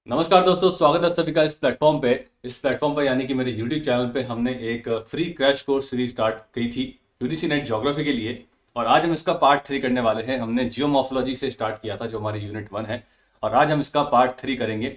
नमस्कार दोस्तों, स्वागत है सभी का इस प्लेटफॉर्म पे। यानी कि मेरे YouTube चैनल पे हमने एक free crash course series start की थी यूजीसी नेट ज्योग्राफी के लिए। और आज हम इसका पार्ट 3 करने वाले हैं। हमने जियोमॉर्फोलॉजी से स्टार्ट किया था जो हमारी यूनिट 1 है, और आज हम इसका पार्ट 3 करेंगे।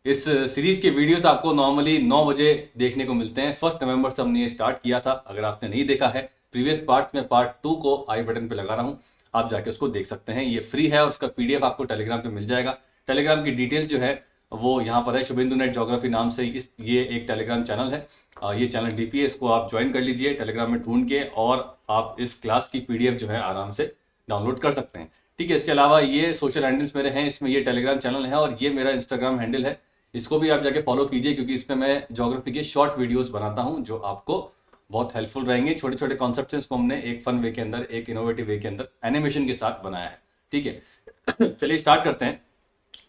इस सीरीज के वीडियोस आपको नॉर्मली 9 बजे देखने को मिलते हैं। 1 नवंबर से हमने ये स्टार्ट किया था। अगर आपने नहीं देखा है प्रीवियस पार्ट्स में, पार्ट 2 को आई बटन पे लगा रहा हूँ, आप जाके उसको देख सकते हैं। ये फ्री है और उसका PDF आपको टेलीग्राम पे मिल जाएगा। टेलीग्राम की डिटेल्स जो है वो यहाँ पर है, शुभेंदु नेट ज्योग्राफी नाम से ये एक टेलीग्राम चैनल है। ये चैनल DP है, इसको आप ज्वाइन कर लीजिए टेलीग्राम में ढूंढ के, और आप इस क्लास की PDF जो है आराम से डाउनलोड कर सकते हैं। ठीक है, इसके अलावा ये सोशल हैंडल्स मेरे हैं, इसमें ये टेलीग्राम चैनल है और ये मेरा इंस्टाग्राम हैंडल है। इसको भी आप जाके फॉलो कीजिए, क्योंकि इसमें मैं ज्योग्राफी के शॉर्ट वीडियोस बनाता हूँ जो आपको बहुत हेल्पफुल रहेंगे। छोटे छोटे कॉन्सेप्ट हैं, इसको हमने एक फन वे के अंदर, एक इनोवेटिव वे के अंदर एनिमेशन के साथ बनाया है। ठीक है चलिए स्टार्ट करते हैं।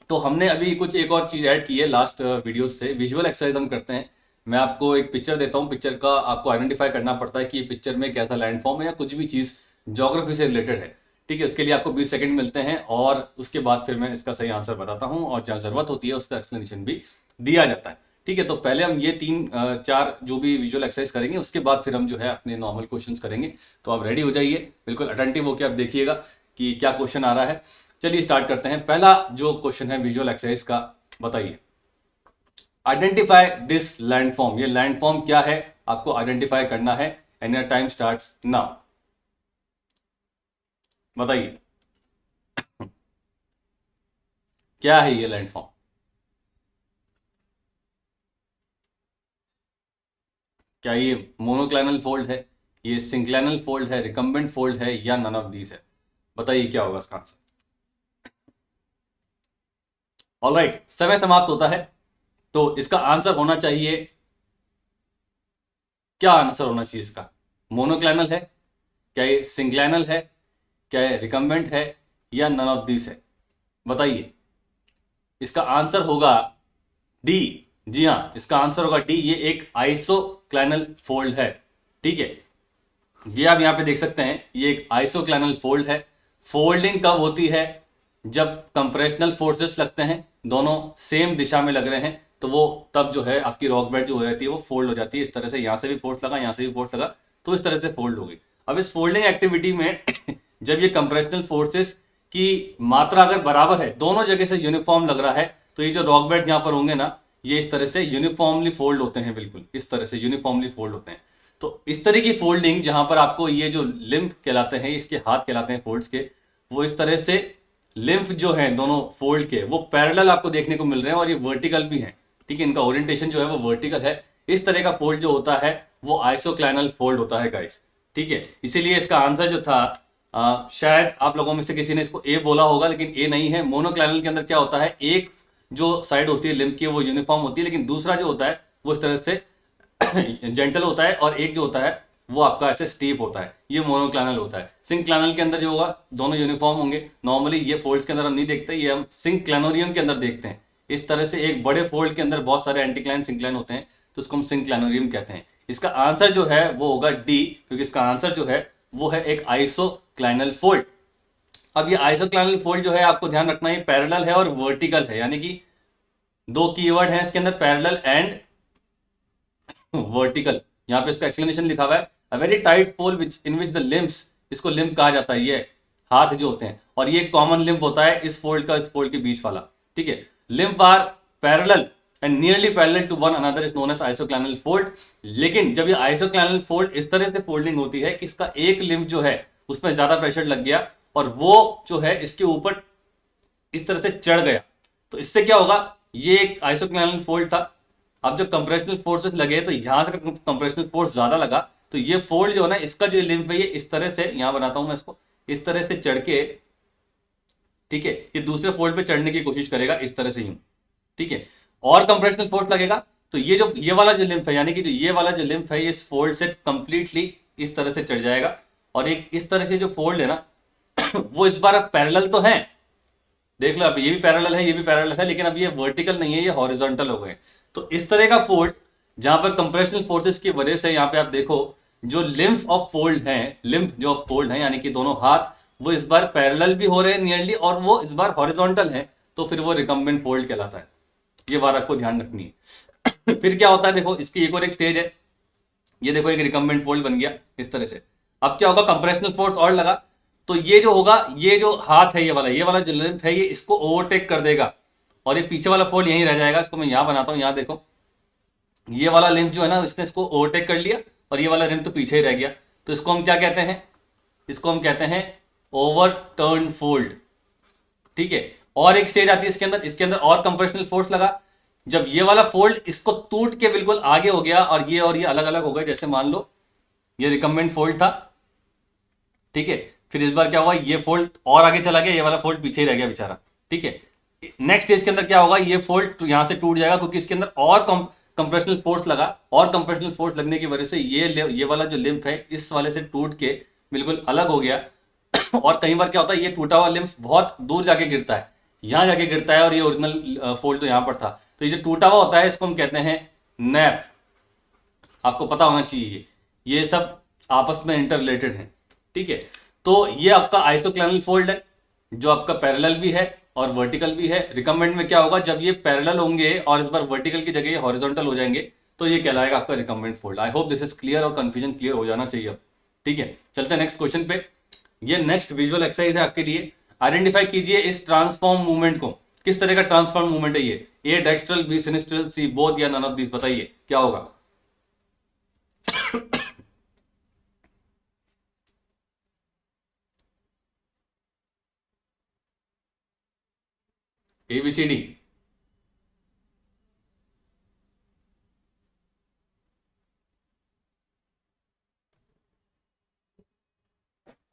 तो हमने अभी कुछ एक और चीज ऐड की है लास्ट वीडियोस से। विजुअल एक्सरसाइज हम करते हैं। मैं आपको एक पिक्चर देता हूँ, पिक्चर का आपको आइडेंटिफाई करना पड़ता है कि ये पिक्चर में कैसा लैंडफॉर्म है या कुछ भी चीज ज्योग्राफी से रिलेटेड है। ठीक है, उसके लिए आपको 20 सेकंड मिलते हैं और उसके बाद फिर मैं इसका सही आंसर बताता हूँ, और जहाँ जरूरत होती है उसका एक्सप्लेनेशन भी दिया जाता है। ठीक है, तो पहले हम ये 3-4 जो भी विजुअल एक्सरसाइज करेंगे, उसके बाद फिर हम जो है अपने नॉर्मल क्वेश्चंस करेंगे। तो आप रेडी हो जाइए, बिल्कुल अटेंटिव होकर आप देखिएगा कि क्या क्वेश्चन आ रहा है। चलिए स्टार्ट करते हैं। पहला जो क्वेश्चन है विजुअल एक्सरसाइज का, बताइए आइडेंटिफाई दिस लैंडफॉर्म। ये लैंडफॉर्म क्या है आपको आइडेंटिफाई करना है, and your time starts now. बताइए क्या है ये लैंडफॉर्म। क्या ये मोनोक्लाइनल फोल्ड है, ये सिंक्लाइनल फोल्ड है, रिकम्बेंट फोल्ड है, या नन ऑफ दीज है? बताइए क्या होगा इसका आंसर। ऑलराइट, समय समाप्त होता है। तो इसका आंसर होना चाहिए, क्या आंसर होना चाहिए इसका? मोनोक्लाइनल है, क्या ये सिंक्लाइनल है, क्या ये रिकम्बेंट है, या नन ऑफ दिस है? बताइए। इसका आंसर होगा डी। जी हाँ, इसका आंसर होगा डी। ये एक आइसोक्लाइनल फोल्ड है। ठीक है, ये आप यहां पे देख सकते हैं, ये एक आइसोक्लाइनल फोल्ड है। फोल्डिंग कब होती है? जब कंप्रेशनल फोर्सेस लगते हैं, दोनों सेम दिशा में लग रहे हैं, तो वो तब जो है आपकी रॉक बेड जो हो जाती है वो फोल्ड हो जाती है। इस तरह से यहां से भी फोर्स लगा, यहां से भी फोर्स लगा, तो इस तरह से फोल्ड हो गई। अब इस फोल्डिंग एक्टिविटी में जब ये कंप्रेशनल फोर्सेस की मात्रा अगर बराबर है, दोनों जगह से यूनिफॉर्म लग रहा है, तो ये जो रॉक बेड यहां पर होंगे ना, ये इस तरह से यूनिफॉर्मली फोल्ड होते हैं। बिल्कुल इस तरह से यूनिफॉर्मली फोल्ड होते हैं। तो इस तरह की फोल्डिंग, जहां पर आपको ये जो लिम्फ कहलाते हैं, इसके हाथ कहलाते हैं फोल्ड्स के, वो इस तरह से लिम्फ जो है दोनों फोल्ड के, वो पैरेलल आपको देखने को मिल रहे हैं और ये वर्टिकल भी हैं। ठीक है, इनका ओरिएंटेशन जो है वो वर्टिकल है। इस तरह का फोल्ड जो होता है वो आइसोक्लाइनल फोल्ड होता है गाइस। ठीक है, इसीलिए इसका आंसर जो था, शायद आप लोगों में से किसी ने इसको ए बोला होगा, लेकिन ए नहीं है। मोनोक्लाइनल के अंदर क्या होता है, एक जो साइड होती है लिम्फ की वो यूनिफॉर्म होती है, लेकिन दूसरा जो होता है वो इस तरह से जेंटल होता है, और एक जो होता है वो आपका ऐसे स्टीप होता है। ये मोनोक्लाइनल होता है। सिंक्लाइनल के अंदर जो होगा दोनों यूनिफॉर्म होंगे। नॉर्मली ये फोल्ड्स के अंदर हम नहीं देखते, ये हम सिंक्लाइनोरियम के अंदर देखते हैं। इस तरह से एक बड़े फोल्ड के अंदर बहुत सारे एंटीक्लाइन सिंक्लाइन होते हैं, तो उसको हम सिंक्लाइनोरियम कहते हैं। इसका आंसर जो है वो होगा डी, क्योंकि इसका आंसर जो है वो है एक आइसोक्लाइनल फोल्ड। अब ये आइसोक्लाइनल फोल्ड जो है आपको ध्यान रखना, ये पैरेलल है और वर्टिकल है, यानी कि दो कीवर्ड है इसके अंदर, पैरेलल एंड वर्टिकल। यहाँ पे इसका एक्सप्लेनेशन लिखा हुआ है, a very tight fold which in which the limbs, इसको लिम्ब कहा जाता है, ये हाथ जो होते हैं, और ये कॉमन लिम्ब होता है इस फोल्ड का, इस फोल्ड के बीच वाला। ठीक है, limb are parallel and nearly parallel to one another is known as isoclinal fold. लेकिन जब ये आइसोक्लाइनल फोल्ड इस तरह से फोल्डिंग होती है कि इसका एक लिम्ब जो है उस पर ज्यादा प्रेशर लग गया, और वो जो है इसके ऊपर इस तरह से चढ़ गया, तो इससे क्या होगा, ये एक आइसोक्लाइनल फोल्ड था। अब जब कंप्रेशनल फोर्सेस लगे, तो यहां से कंप्रेशनल फोर्स ज्यादा लगा, तो ये फोल्ड जो है ना, इसका जो लिम्फ है ये इस तरह से, यहां बनाता हूं मैं इसको, इस तरह से चढ़ के, ठीक है, ये दूसरे फोल्ड पे चढ़ने की कोशिश करेगा इस तरह से यूं। ठीक है, और कंप्रेशनल फोर्स लगेगा, तो ये जो ये वाला जो लिम्फ है, यानी कि जो ये वाला जो लिम्फ है, इस फोल्ड से कंप्लीटली इस तरह से चढ़ जाएगा। और एक इस तरह से जो फोल्ड है ना वो इस बार पैरेलल तो है, देख लो अब ये भी पैरेलल है, ये भी पैरेलल है, लेकिन अब ये वर्टिकल नहीं है, ये हॉरिजॉन्टल हो गए। तो इस तरह का फोल्ड, जहां पर कंप्रेशनल फोर्सेस की वजह से, यहां पे आप देखो जो लिम्फ ऑफ फोल्ड है, लिम्फ जो फोल्ड है, यानी कि दोनों हाथ, वो इस बार पैरेलल भी हो रहे हैं नियरली, और वो इस बार हॉरिजॉन्टल है, तो फिर वो रिकम्बेंट फोल्ड कहलाता है। ये बात आपको ध्यान रखनी है। फिर क्या होता है, देखो इसकी एक और एक स्टेज है, ये देखो एक रिकम्बेंट फोल्ड बन गया इस तरह से। अब क्या होगा, कंप्रेशनल फोर्स और लगा, तो ये जो होगा, ये जो हाथ है ये वाला जो लिम्फ है, ये इसको ओवरटेक कर देगा और ये पीछे वाला फोल्ड यहीं रह जाएगा। इसको मैं यहां बनाता हूं, यहां देखो ये वाला लिम्फ जो है ना, इसने इसको ओवरटेक कर लिया और ये वाला लिम्फ तो पीछे ही रह गया। तो इसको हम क्या कहते हैं, इसको हम कहते हैं ओवरटर्न फोल्ड। ठीक है, और एक स्टेज आती है इसके अंदर और कंप्रेशनल फोर्स लगा, जब ये वाला फोल्ड इसको टूट के बिल्कुल आगे हो गया और ये अलग अलग हो गए। जैसे मान लो ये रिकम्बेंट फोल्ड था, ठीक है, फिर इस बार क्या हुआ, ये फोल्ड और आगे चला गया, ये वाला फोल्ड पीछे ही रह गया बेचारा। ठीक है, नेक्स्ट स्टेज के अंदर क्या होगा, ये फोल्ड यहां से टूट जाएगा क्योंकि इसके अंदर और कंप्रेशनल फोर्स लगा, और कंप्रेशनल फोर्स लगने की वजह से ये वाला जो लिम्फ है इस वाले से टूट के बिल्कुल अलग हो गया। और कई बार क्या होता है, ये टूटा हुआ लिम्फ बहुत दूर जाके गिरता है, यहां जाके गिरता है और ये ओरिजिनल फोल्ड तो यहां पर था। तो ये जो टूटा हुआ होता है इसको हम कहते हैं नैप। आपको पता होना चाहिए ये सब आपस में इंटर रिलेटेड है। ठीक है, तो ये आपका आइसोक्लाइनल फोल्ड है जो आपका पैरेलल भी है और वर्टिकल भी है। रिकम्बेंट में क्या होगा, जब ये पैरेलल होंगे और इस बार वर्टिकल की जगह ये हॉरिजॉन्टल हो जाएंगे तो ये कहलाएगा आपका recumbent fold. I hope this is clear और कंफ्यूजन क्लियर हो जाना चाहिए अब। ठीक है, चलते हैं नेक्स्ट क्वेश्चन पे। ये नेक्स्ट विजुअल एक्सरसाइज है आपके लिए। आइडेंटिफाई कीजिए इस ट्रांसफॉर्म मूवमेंट को, किस तरह का ट्रांसफॉर्म मूवमेंट है ये, ए dextral, B sinistral, C both या नन ऑफ दिस। बताइए क्या होगा। ABCD।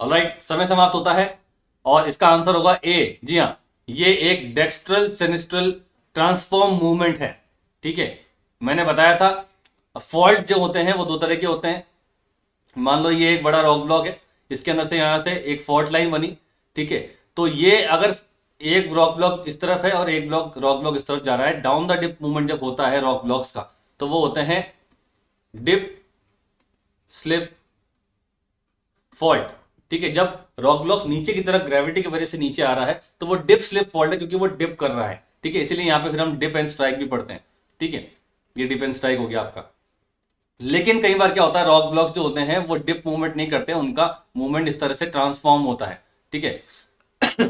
ऑलराइट, समय समाप्त होता है और इसका आंसर होगा ए। जी हाँ, ये एक डेक्स्ट्रल सिनिस्ट्रल ट्रांसफॉर्म मूवमेंट है। ठीक है, मैंने बताया था फॉल्ट जो होते हैं वो दो तरह के होते हैं। मान लो ये एक बड़ा रॉक ब्लॉक है, इसके अंदर से यहां से एक फॉल्ट लाइन बनी। ठीक है, तो ये अगर एक रॉक ब्लॉक इस तरफ है और एक रॉक ब्लॉक इस तरफ जा रहा है, डाउन द डिप मूवमेंट जब होता है रॉक ब्लॉक्स का, तो वो होते हैं डिप स्लिप फॉल्ट। ठीक है, जब रॉक ब्लॉक नीचे की तरफ ग्रेविटी की वजह से नीचे आ रहा है तो वो डिप स्लिप फॉल्ट है, क्योंकि वो डिप कर रहा है। ठीक है, इसीलिए यहां पे फिर हम डिप एंड स्ट्राइक भी पढ़ते हैं। ठीक है, ये डिप एंड स्ट्राइक हो गया आपका। लेकिन कई बार क्या होता है, रॉक ब्लॉक्स जो होते हैं वो डिप मूवमेंट नहीं करते, उनका मूवमेंट इस तरह से ट्रांसफॉर्म होता है। ठीक है,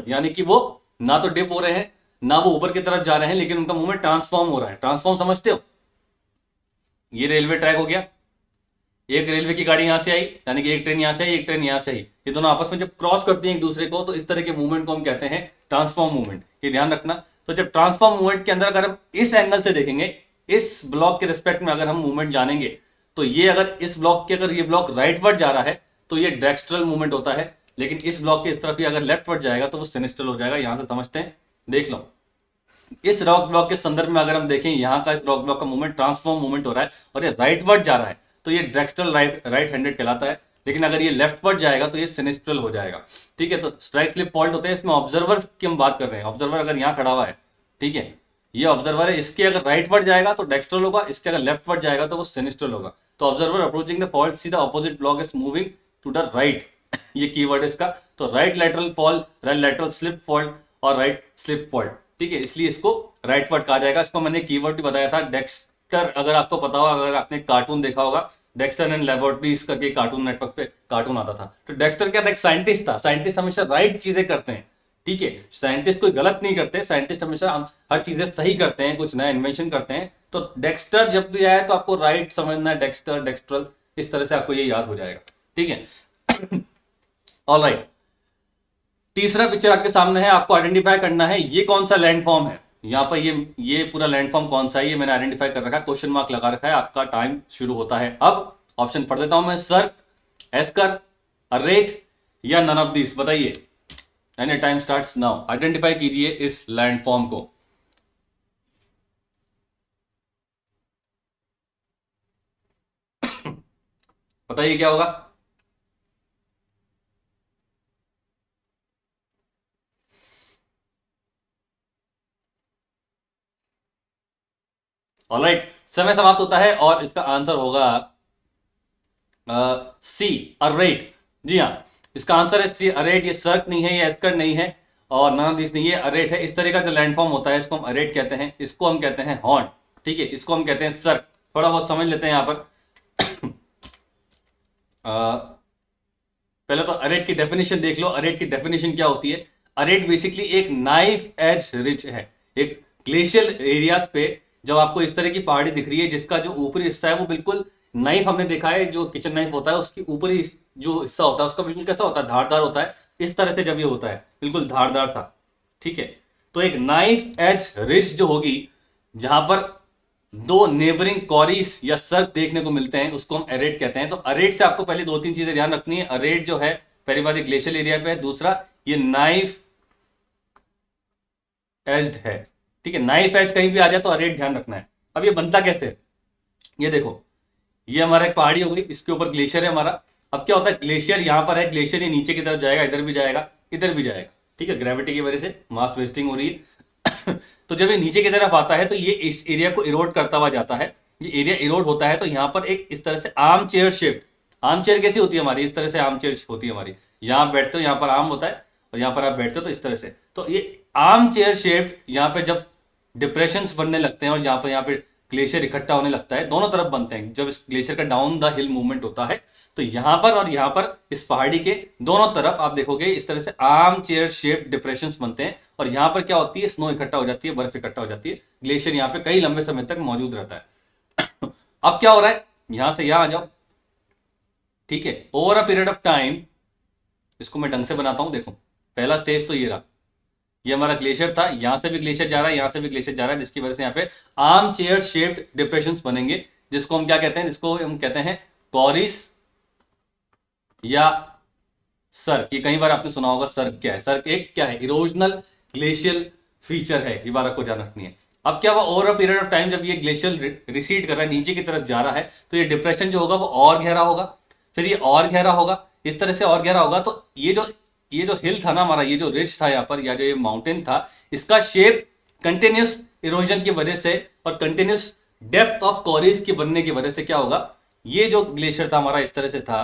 यानी कि वो ना तो डिप हो रहे हैं ना वो ऊपर की तरफ जा रहे हैं, लेकिन उनका मूवमेंट ट्रांसफॉर्म हो रहा है। ट्रांसफॉर्म समझते हो, ये रेलवे ट्रैक हो गया, एक रेलवे की गाड़ी यहां से आई, यानी कि एक ट्रेन यहां से आई, एक ट्रेन यहां से आई, ये दोनों आपस में जब क्रॉस करती हैं एक दूसरे को, तो इस तरह के मूवमेंट को हम कहते हैं ट्रांसफॉर्म मूवमेंट। ये ध्यान रखना। तो जब ट्रांसफॉर्म मूवमेंट के अंदर अगर हम इस एंगल से देखेंगे, इस ब्लॉक के रिस्पेक्ट में अगर हम मूवमेंट जानेंगे, तो ये अगर इस ब्लॉक के अगर ये ब्लॉक राइटवर्ड जा रहा है तो ये डेक्स्ट्रल मूवमेंट होता है, लेकिन इस ब्लॉक के इस तरफ ही अगर लेफ्टवर्ड जाएगा तो वो सिनिस्ट्रल हो जाएगा। यहां से समझते हैं, देख लो इस रॉक ब्लॉक के संदर्भ में अगर हम देखें, यहां का इस रॉक ब्लॉक का मूवमेंट ट्रांसफॉर्म मूवमेंट हो रहा है और ये राइटवर्ड जा रहा है, तो ये डेक्स्ट्रल राइट हैंडेड कहलाता है। लेकिन अगर ये लेफ्टवर्ड जाएगा तो ये सिनिस्ट्रल हो जाएगा। ठीक है, तो स्ट्राइक स्लिप फॉल्ट होते हैं, इसमें ऑब्जर्वर की हम बात कर रहे हैं। ऑब्जर्वर अगर यहाँ खड़ा हुआ है, ठीक है, ये ऑब्जर्वर है, इसके अगर राइटवर्ड जाएगा तो डेक्स्ट्रल होगा, इसके अगर लेफ्टवर्ड जाएगा तो वो सिनिस्ट्रल होगा। तो observer approaching the fault, see the opposite block is moving to the right, ये कीवर्ड है इसका। तो right lateral fall, right lateral slip fault और राइट स्लिप फॉल्ट। ठीक है, इसलिए इसको राइटवर्ड कहा जाएगा। इसको मैंने कीवर्ड भी बताया था, डेक्स्टर। अगर आपको पता होगा, अगर आपने कार्टून देखा होगा, डेक्स्टर एंड लेबोरेटरीज करके कार्टून नेटवर्क पे कार्टून आता था, तो डेक्स्टर क्या था, एक साइंटिस्ट था। साइंटिस्ट हमेशा राइट चीजें करते हैं। ठीक है, साइंटिस्ट कोई गलत नहीं करते, साइंटिस्ट हमेशा हर चीजें सही करते हैं, कुछ नया इन्वेंशन करते हैं। तो डेक्स्टर जब भी आए तो आपको राइट समझना है, डेक्स्टर, डेक्स्ट्रल, इस तरह से आपको ये याद हो जाएगा। ठीक है, ऑलराइट। तीसरा पिक्चर आपके सामने है, आपको आइडेंटिफाई करना है ये कौन सा लैंडफॉर्म है। यहाँ पर ये पूरा लैंडफॉर्म कौन सा है ये मैंने आइडेंटिफाई कर रखा है, क्वेश्चन मार्क लगा रखा है। आपका टाइम शुरू होता है अब। ऑप्शन पढ़ देता हूं मैं, सर्क, एस्कर, अरेट या नन ऑफ दिस। बताइए, any time starts now. Identify कीजिए इस लैंडफॉर्म को। बताइए क्या होगा। ऑलराइट, समय समाप्त होता है और इसका आंसर होगा सी, अरेट। जी हाँ, इसका आंसर है सी, अरेट। ये सर्क नहीं है, ये एस्कर नहीं है, और नन ऑफ दिस नहीं, ये अरेट है। इस तरह का जो लैंडफॉर्म होता है इसको हम अरेट कहते हैं, इसको हम कहते हैं हॉर्न, ठीक है, इसको हम कहते हैं सर्क। थोड़ा बहुत समझ लेते हैं यहाँ पर। पहले तो अरेट की डेफिनेशन देख लो। अरेट की डेफिनेशन क्या होती है? अरेट बेसिकली एक नाइफ एज रिच है। एक ग्लेशियल एरियाज पे जब आपको इस तरह की पहाड़ी दिख रही है जिसका जो ऊपरी हिस्सा है वो बिल्कुल नाइफ, हमने देखा है जो किचन नाइफ होता है उसकी ऊपरी जो हिस्सा होता है उसका बिल्कुल कैसा होता है? धारदार होता है। इस तरह से जब ये होता है बिल्कुल धारदार था, ठीक है। तो एक नाइफ एज रिच जो होगी जहां पर दो नेबरिंग कॉरीज या सर्क देखने को मिलते हैं उसको हम एरेट कहते हैं। तो अरेट से आपको पहले दो तीन चीजें ध्यान रखनी है। अरेट जो है पहली बात ग्लेशियल एरिया पे है, दूसरा ये नाइफ एज्ड है, ठीक है। नाइफ एज कहीं भी आ जाए तो अरेट ध्यान रखना है। अब ये बनता कैसे है? ये देखो, ये हमारा एक पहाड़ी हो गई, इसके ऊपर ग्लेशियर है हमारा। अब क्या होता है, ग्लेशियर यहां पर है, ग्लेशियर ये नीचे की तरफ जाएगा, इधर भी जाएगा, इधर भी जाएगा, ठीक है। ग्रेविटी की वजह से मास वेस्टिंग हो रही है। तो जब ये नीचे की तरफ आता है तो ये इस एरिया को इरोड करता हुआ जाता है। ये एरिया इरोड होता है तो यहां पर एक इस तरह से arm chair shape, arm chair कैसी होती है हमारी? इस तरह से आर्म चेयर होती है हमारी। यहां बैठते हो, यहां पर आर्म होता है और यहां पर आप बैठते हो तो इस तरह से। तो ये आर्म चेयर शेप यहां पे जब डिप्रेशंस बनने लगते हैं और जहां पर यहाँ पे ग्लेशियर इकट्ठा होने लगता है, दोनों तरफ बनते हैं जब इस ग्लेशियर का डाउन द हिल मूवमेंट होता है, तो यहां पर और यहां पर इस पहाड़ी के दोनों तरफ आप देखोगे इस तरह से आर्म चेयर शेप डिप्रेशंस बनते हैं। और यहां पर क्या होती है, स्नो इकट्ठा हो जाती है, बर्फ इकट्ठा हो जाती है, ग्लेशियर यहां पे कई लंबे समय तक मौजूद रहता है। अब क्या हो रहा है, यहां से यहां आ जाओ, ठीक है। Over a period of time, इसको मैं ढंग से बनाता हूं, देखो पहला स्टेज तो ये रहा, ये हमारा ग्लेशियर था, यहां से भी ग्लेशियर जा रहा है, यहां से भी ग्लेशियर जा रहा है, जिसकी वजह से यहाँ पे आर्म चेयर शेप्ड डिप्रेशंस बनेंगे, जिसको हम क्या कहते हैं? जिसको हम कहते हैं कॉरिस या सर्क। ये कई बार आपने सुना होगा सर्क क्या है। सर्क एक क्या है? इरोजनल ग्लेशियल फीचर है, ये बात आपको ध्यान रखनी है। अब क्या हुआ, over a period of time जब ये ग्लेशियर रिसीड कर रहा है, नीचे की तरफ जा रहा है, तो ये डिप्रेशन जो होगा वो और गहरा होगा, फिर ये और गहरा होगा, इस तरह से और गहरा होगा। तो ये जो हिल था ना हमारा, ये जो रिज था यहाँ पर, या जो ये माउंटेन था, इसका शेप कंटिन्यूस इरोजन की वजह से और कंटिन्यूस डेप्थ ऑफ कॉरीज के बनने की वजह से क्या होगा, ये जो ग्लेशियर था हमारा इस तरह से था,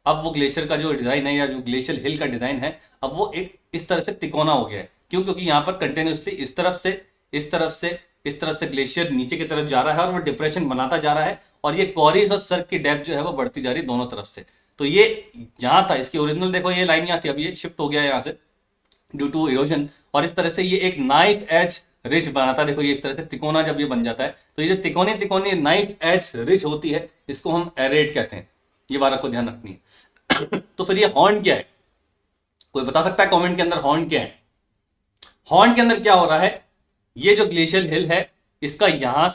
अब वो ग्लेशियर का जो डिजाइन है या जो ग्लेशियर हिल का डिजाइन है, अब वो एक इस तरह से तिकोना हो गया है। क्यों? क्योंकि यहां पर कंटिन्यूसली इस तरफ से इस तरफ से इस तरफ से ग्लेशियर नीचे की तरफ जा रहा है और वो डिप्रेशन बनाता जा रहा है, और ये कॉरीज और सर्क की डेप्थ जो है वो बढ़ती जा रही है दोनों तरफ से। तो ये जहां था, इसकी ओरिजिनल देखो ये लाइन यहाँ थी, अब ये शिफ्ट हो गया है यहाँ से ड्यू टू इरोजन, और इस तरह से ये एक नाइफ एज रिज बनाता है। देखो ये इस तरह से तिकोना जब ये बन जाता है, तो ये जो तिकोनी तिकोनी नाइफ एज रिज होती है, इसको हम एरेट कहते हैं। ये बात आपको ध्यान रखनी है। तो फिर ये हॉर्न क्या है? कोई बता सकता है कमेंट के अंदर हॉर्न क्या है? हॉर्न के अंदर क्या हो रहा है, ये जो ग्लेशियल हिल है इसका यहां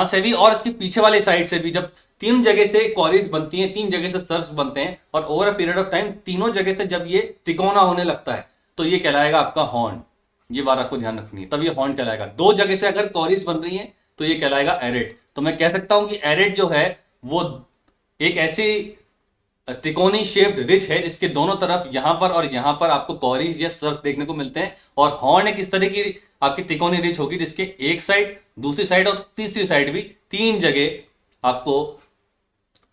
से भी और इसके पीछे वाले साइड से भी, जब तीन जगह से कॉरीज बनती हैं, तीन जगह से सर्फ बनते हैं, और over a period of time तीनों जगह से जब ये तिकोना होने लगता है, तो ये कहलाएगा आपका हॉर्न। ये बात आपको ध्यान रखनी है, तब ये हॉर्न कहलाएगा। दो जगह से अगर कॉरीज बन रही है तो ये कहलाएगा एरेट। तो मैं कह सकता हूं कि एरेट जो है वो एक ऐसी त्रिकोणी शेप्ड रिज है जिसके दोनों तरफ यहां पर आपको कॉरीज या सर्फ देखने को मिलते हैं, और हॉर्न एक इस तरह की आपकी त्रिकोणी रिज होगी जिसके एक साइड, दूसरी साइड और तीसरी साइड भी तीन जगह आपको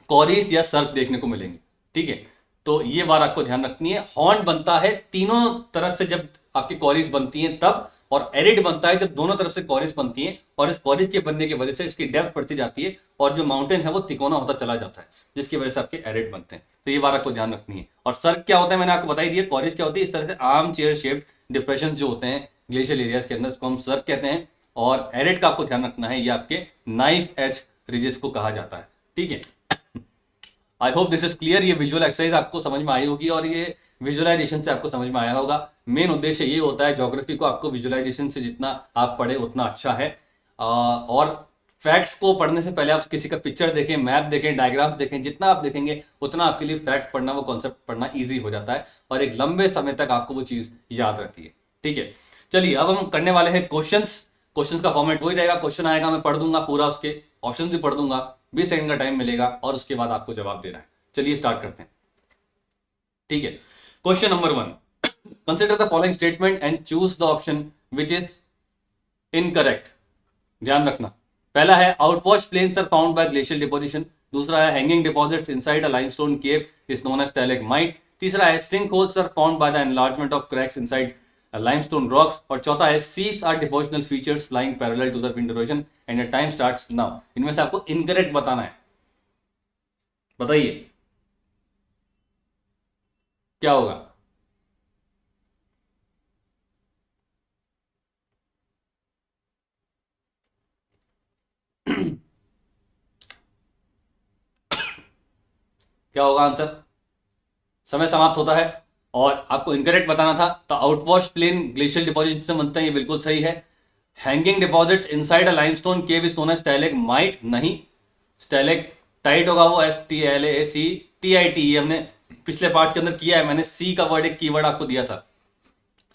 कॉरीज या सर्फ देखने को मिलेंगे, ठीक है। तो ये बात आपको ध्यान रखनी है, हॉर्न बनता है तीनों तरफ से जब आपकी कॉरीज बनती हैं तब, और एरिड बनता है जब दोनों तरफ से कॉरीज बनती हैं, और इस कॉरीज के बनने की वजह से इसकी डेप्थ बढ़ती जाती है और जो माउंटेन है वो तिकोना होता चला जाता है, जिसकी वजह से आपके एरिड बनते हैं। तो ये बात आपको ध्यान रखनी है। और सर्क क्या होता है मैंने आपको बता ही दिया, कॉरीज क्या होती है, इस तरह से आर्म चेयर शेप्ड डिप्रेशन जो होते हैं ग्लेशियल एरियाज के अंदर, इसको हम सर्क कहते हैं। और एरिड का आपको ध्यान रखना है, ये आपके नाइफ एज रिजेस को कहा जाता है, ठीक है। I hope this is clear. ये विजुअल एक्सरसाइज आपको समझ में आई होगी और ये विजुअलाइजेशन से आपको समझ में आया होगा। मेन उद्देश्य ये होता है, ज्योग्राफी को आपको विजुअलाइजेशन से जितना आप पढ़े उतना अच्छा है। और फैक्ट्स को पढ़ने से पहले आप किसी का पिक्चर देखें, मैप देखें, डायग्राम्स देखें, जितना आप देखेंगे उतना आपके लिए फैक्ट पढ़ना, वो कॉन्सेप्ट पढ़ना ईजी हो जाता है और एक लंबे समय तक आपको वो चीज याद रहती है, ठीक है। चलिए अब हम करने वाले हैं क्वेश्चंस। क्वेश्चंस का फॉर्मेट वही रहेगा, क्वेश्चन आएगा, मैं पढ़ दूंगा पूरा, उसके ऑप्शन भी पढ़ दूंगा, 20 सेकंड का टाइम मिलेगा और उसके बाद आपको जवाब देना है। चलिए स्टार्ट करते हैं, ठीक है। Question number 1, consider the following statement and choose the option which is incorrect. ध्यान रखना, पहला है outwash plains are found by glacial deposition, दूसरा है hanging deposits inside a limestone cave is known as stalagmite, तीसरा है sink holes are found by the enlargement of cracks inside limestone rocks, और चौथा है seeps are depositional features lying parallel to the wind erosion and your time starts now. इनमें से आपको incorrect बताना है, बताइए क्या होगा। क्या होगा आंसर? समय समाप्त होता है। और आपको इनकरेक्ट बताना था, तो आउटवॉश प्लेन ग्लेशियल डिपॉजिट से बनते हैं, ये बिल्कुल सही है। Hanging deposits inside a limestone cave is known as stalagmite, नहीं, स्टैलेक्टाइट होगा वो, STLACTIT, ये हमने पिछले पार्ट्स के अंदर किया है, मैंने सी का वर्ड, एक कीवर्ड आपको दिया था,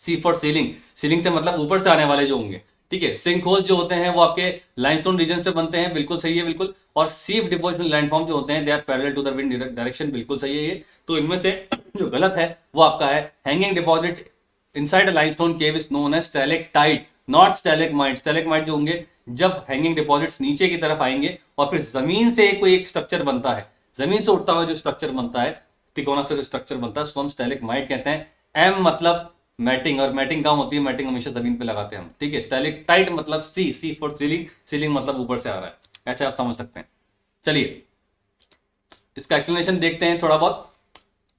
सी फॉर सीलिंग, सीलिंग से मतलब ऊपर से आने वाले जो होंगे, ठीक है। सिंक होल्स जो होते हैं वो आपके लाइमस्टोन रीजन से बनते हैं, बिल्कुल सही है, बिल्कुल। और सीप डिपोजिशन लैंडफॉर्म जो होते हैं they are parallel to the wind direction, बिल्कुल सही है ये। तो इनमें से जो गलत है वो आपका है hanging deposits inside a limestone cave is known as stalactite, not stalagmite. Stalagmite जो होंगे जब हैंगिंग डिपॉजिट्स नीचे की तरफ आएंगे और फिर जमीन से कोई एक स्ट्रक्चर बनता है, जमीन से उठता हुआ जो स्ट्रक्चर बनता है, तिकोना से जो स्ट्रक्चर बनता है उसको हम स्टैलेग्माइट कहते हैं। एम मतलब मैटिंग, और मैटिंग कहाँ होती है? मैटिंग हमेशा जमीन पे लगाते हैं हम, ठीक है। स्टैलेक्टाइट मतलब सी फॉर सीलिंग, सीलिंग मतलब ऊपर से आ रहा है, ऐसे आप समझ सकते हैं। चलिए इसका एक्सप्लेनेशन देखते हैं थोड़ा बहुत।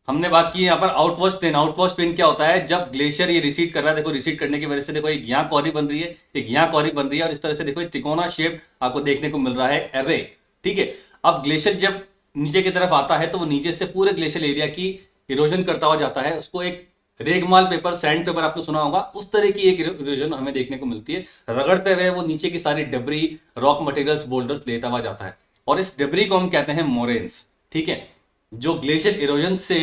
हमने बात की यहाँ पर आउटवॉश प्लेन। आउटवॉश प्लेन क्या होता है? जब ग्लेशियर ये रिसीड कर रहा है, देखो रिसीड करने की वजह से देखो एक यहाँ कॉरी बन रही है, एक यहाँ कॉरी बन रही है, और इस तरह से देखो एक तिकोना शेप आपको देखने को मिल रहा है एरे, ठीक है। अब ग्लेशियर जब नीचे की तरफ आता है तो वो नीचे से पूरे ग्लेशियल एरिया की इरोजन करता हुआ जाता है, उसको एक रेगमाल पेपर, सैंड पेपर आपने सुना होगा, उस तरह की एक इरोजन हमें देखने को मिलती है। रगड़ते हुए वो नीचे की सारी डेब्री, रॉक मटेरियल्स, बोल्डर्स लेता हुआ जाता है, और इस डेब्री को हम कहते हैं मोरेन्स, ठीक है। जो ग्लेशियर इरोजन से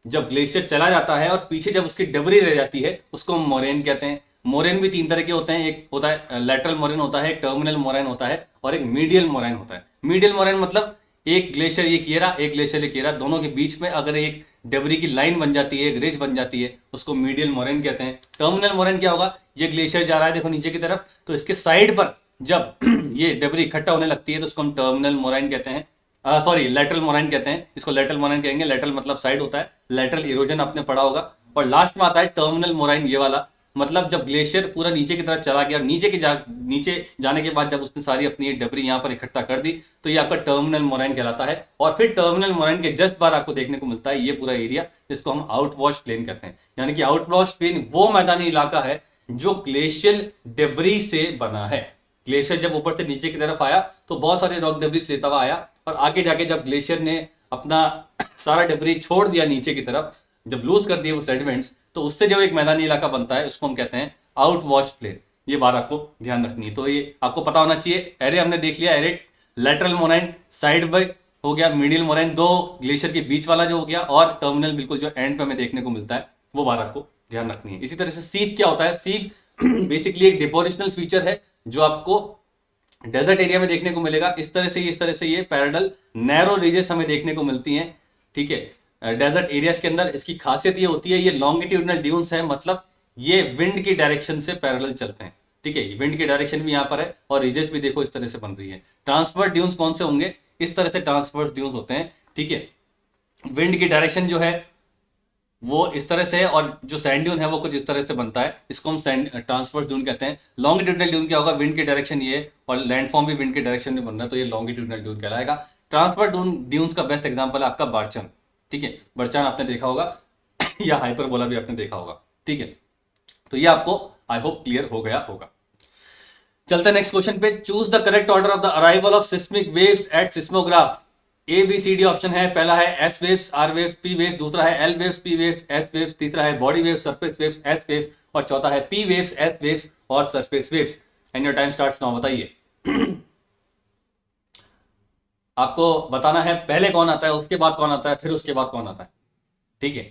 जब ग्लेशियर चला जाता है और पीछे जब उसकी डबरी रह जाती है उसको हम मोरेन कहते हैं। मोरेन भी तीन तरह के होते हैं, एक होता है लैटरल मोरेन होता है, एक टर्मिनल मोरेन होता है, और एक मीडियल मोरेन होता है। मीडियल मोरेन मतलब एक ग्लेशियर ये किएरा, एक ग्लेशियर ये किएरा, दोनों के बीच में अगर एक डबरी की लाइन बन जाती है, एक रिज बन जाती है, उसको मीडियल मोरेन कहते हैं। टर्मिनल मोरेन क्या होगा? ये ग्लेशियर जा रहा है देखो नीचे की तरफ, तो इसके साइड पर जब ये डबरी इकट्ठा होने लगती है तो उसको हम टर्मिनल मोराइन कहते हैं, सॉरी लेटरल मोराइन कहते हैं, इसको लेटरल मोराइन कहेंगे। लेटरल मतलब साइड होता है, लेटरल इरोजन आपने पढ़ा होगा। और लास्ट में आता है टर्मिनल मोराइन, ये वाला मतलब जब ग्लेशियर पूरा नीचे की तरफ चला गया, नीचे जाने के बाद जब उसने सारी अपनी डबरी यहाँ पर इकट्ठा कर दी, तो ये आपका टर्मिनल मोराइन कहलाता है। और फिर टर्मिनल मोराइन के जस्ट बाद आपको देखने को मिलता है ये पूरा एरिया, जिसको हम आउटवॉश प्लेन कहते हैं। यानी कि आउटवॉश प्लेन वो मैदानी इलाका है जो ग्लेशियल डेब्री से बना है। ग्लेशियर जब ऊपर से नीचे की तरफ आया तो बहुत सारे रॉक डेब्रीज लेता हुआ आया, और आगे जाके जब ग्लेशियर ने अपना सारा डेब्री छोड़ दिया नीचे की तरफ, जब लूज कर दिए वो सेडिमेंट्स, तो उससे जो एक मैदानी इलाका बनता है उसको हम कहते हैं आउट वॉश प्लेन। ये बात आपको ध्यान रखनी है, तो ये आपको पता होना चाहिए। एरे हमने देख लिया, array lateral moraine side by हो गया, मीडियल मोराइन दो ग्लेशियर के बीच वाला जो हो गया, और टर्मिनल बिल्कुल जो एंड पे हमें देखने को मिलता है, वो बात आपको ध्यान रखनी है। इसी तरह से सीप क्या होता है? सीप बेसिकली एक डिपोजिशनल फीचर है जो आपको डेजर्ट एरिया में देखने को मिलेगा। इस तरह से ये पैरेलल नैरो रीजेस हमें देखने को मिलती हैं, ठीक है। डेजर्ट एरियाज के अंदर इसकी खासियत ये होती है, ये लॉन्गिट्यूडनल ड्यून्स है, मतलब ये विंड की डायरेक्शन से पैरेलल चलते हैं, ठीक है। विंड की डायरेक्शन भी यहाँ पर है, और रीजेस भी देखो इस तरह से बन रही है। ट्रांसफर ड्यून्स कौन से होंगे? इस तरह से ट्रांसफर ड्यून्स होते हैं, ठीक है। विंड की डायरेक्शन जो है वो इस तरह से है, और जो सैंड ड्यून है वो कुछ इस तरह से बनता है, इसको हम सैंड ट्रांसवर्स ड्यून कहते हैं। लॉन्गिट्यूडनल ड्यून क्या होगा? विंड की डायरेक्शन ये, और लैंडफॉर्म भी विंड की डायरेक्शन में बन रहा है, तो ये लॉन्गिट्यूडनल ड्यून कहलाएगा। ट्रांसफर ड्यून्स का बेस्ट एग्जांपल है आपका बारचन, ठीक है। बरचान आपने देखा होगा या हाइपरबोला भी आपने देखा होगा, ठीक है। तो ये आपको आई होप क्लियर हो गया होगा। चलते हैं नेक्स्ट क्वेश्चन पे। Choose the correct order of the arrival of seismic waves at seismograph. A B C D option है। पहला है S waves, R waves, P waves, दूसरा है L waves, P waves, S waves, तीसरा है body waves, surface waves, S waves, और चौथा है पी वेव्स, एस वेव्स और surface waves. And your time starts now. बताइए आपको बताना है पहले कौन आता है, उसके बाद कौन आता है, फिर उसके बाद कौन आता है, ठीक है।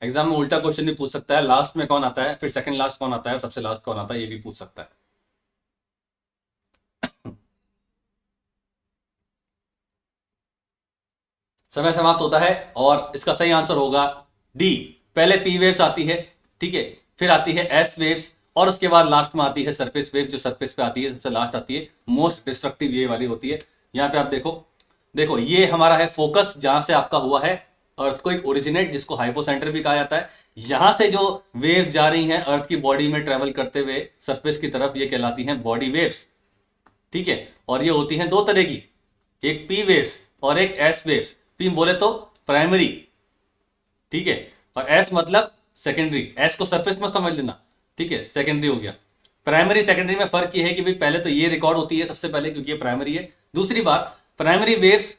एग्जाम में उल्टा क्वेश्चन भी पूछ सकता है, लास्ट में कौन आता है, फिर सेकंड लास्ट कौन आता है, और सबसे लास्ट कौन आता है, ये भी पूछ सकता है। समय समाप्त होता है, और इसका सही आंसर होगा डी। पहले पी वेव्स आती है, ठीक है, फिर आती है एस वेव्स, और उसके बाद लास्ट में आती है सरफेस वेव। जो सरफेस पे आती है सबसे लास्ट आती है, मोस्ट डिस्ट्रक्टिव ये वाली होती है। यहाँ पे आप देखो, देखो ये हमारा है फोकस, जहां से आपका हुआ है अर्थक्वेक ओरिजिनेट, जिसको हाइपोसेंटर भी कहा जाता है, यहां से जो वेव्स जा रही हैं अर्थ की बॉडी में ट्रेवल करते हुए सरफेस की तरफ, ये कहलाती हैं बॉडी वेव्स। ठीक है, और ये होती हैं दो तरह की, एक पी वेव्स और एक एस वेव्स। पी बोले तो प्राइमरी, ठीक है, और एस मतलब सेकेंडरी। एस को सरफेस में समझ लेना, ठीक है, सेकेंडरी हो गया। प्राइमरी सेकेंडरी में फर्क ये है कि भाई पहले तो ये रिकॉर्ड होती है सबसे पहले, क्योंकि ये प्राइमरी है। दूसरी बात, प्राइमरी वेव्स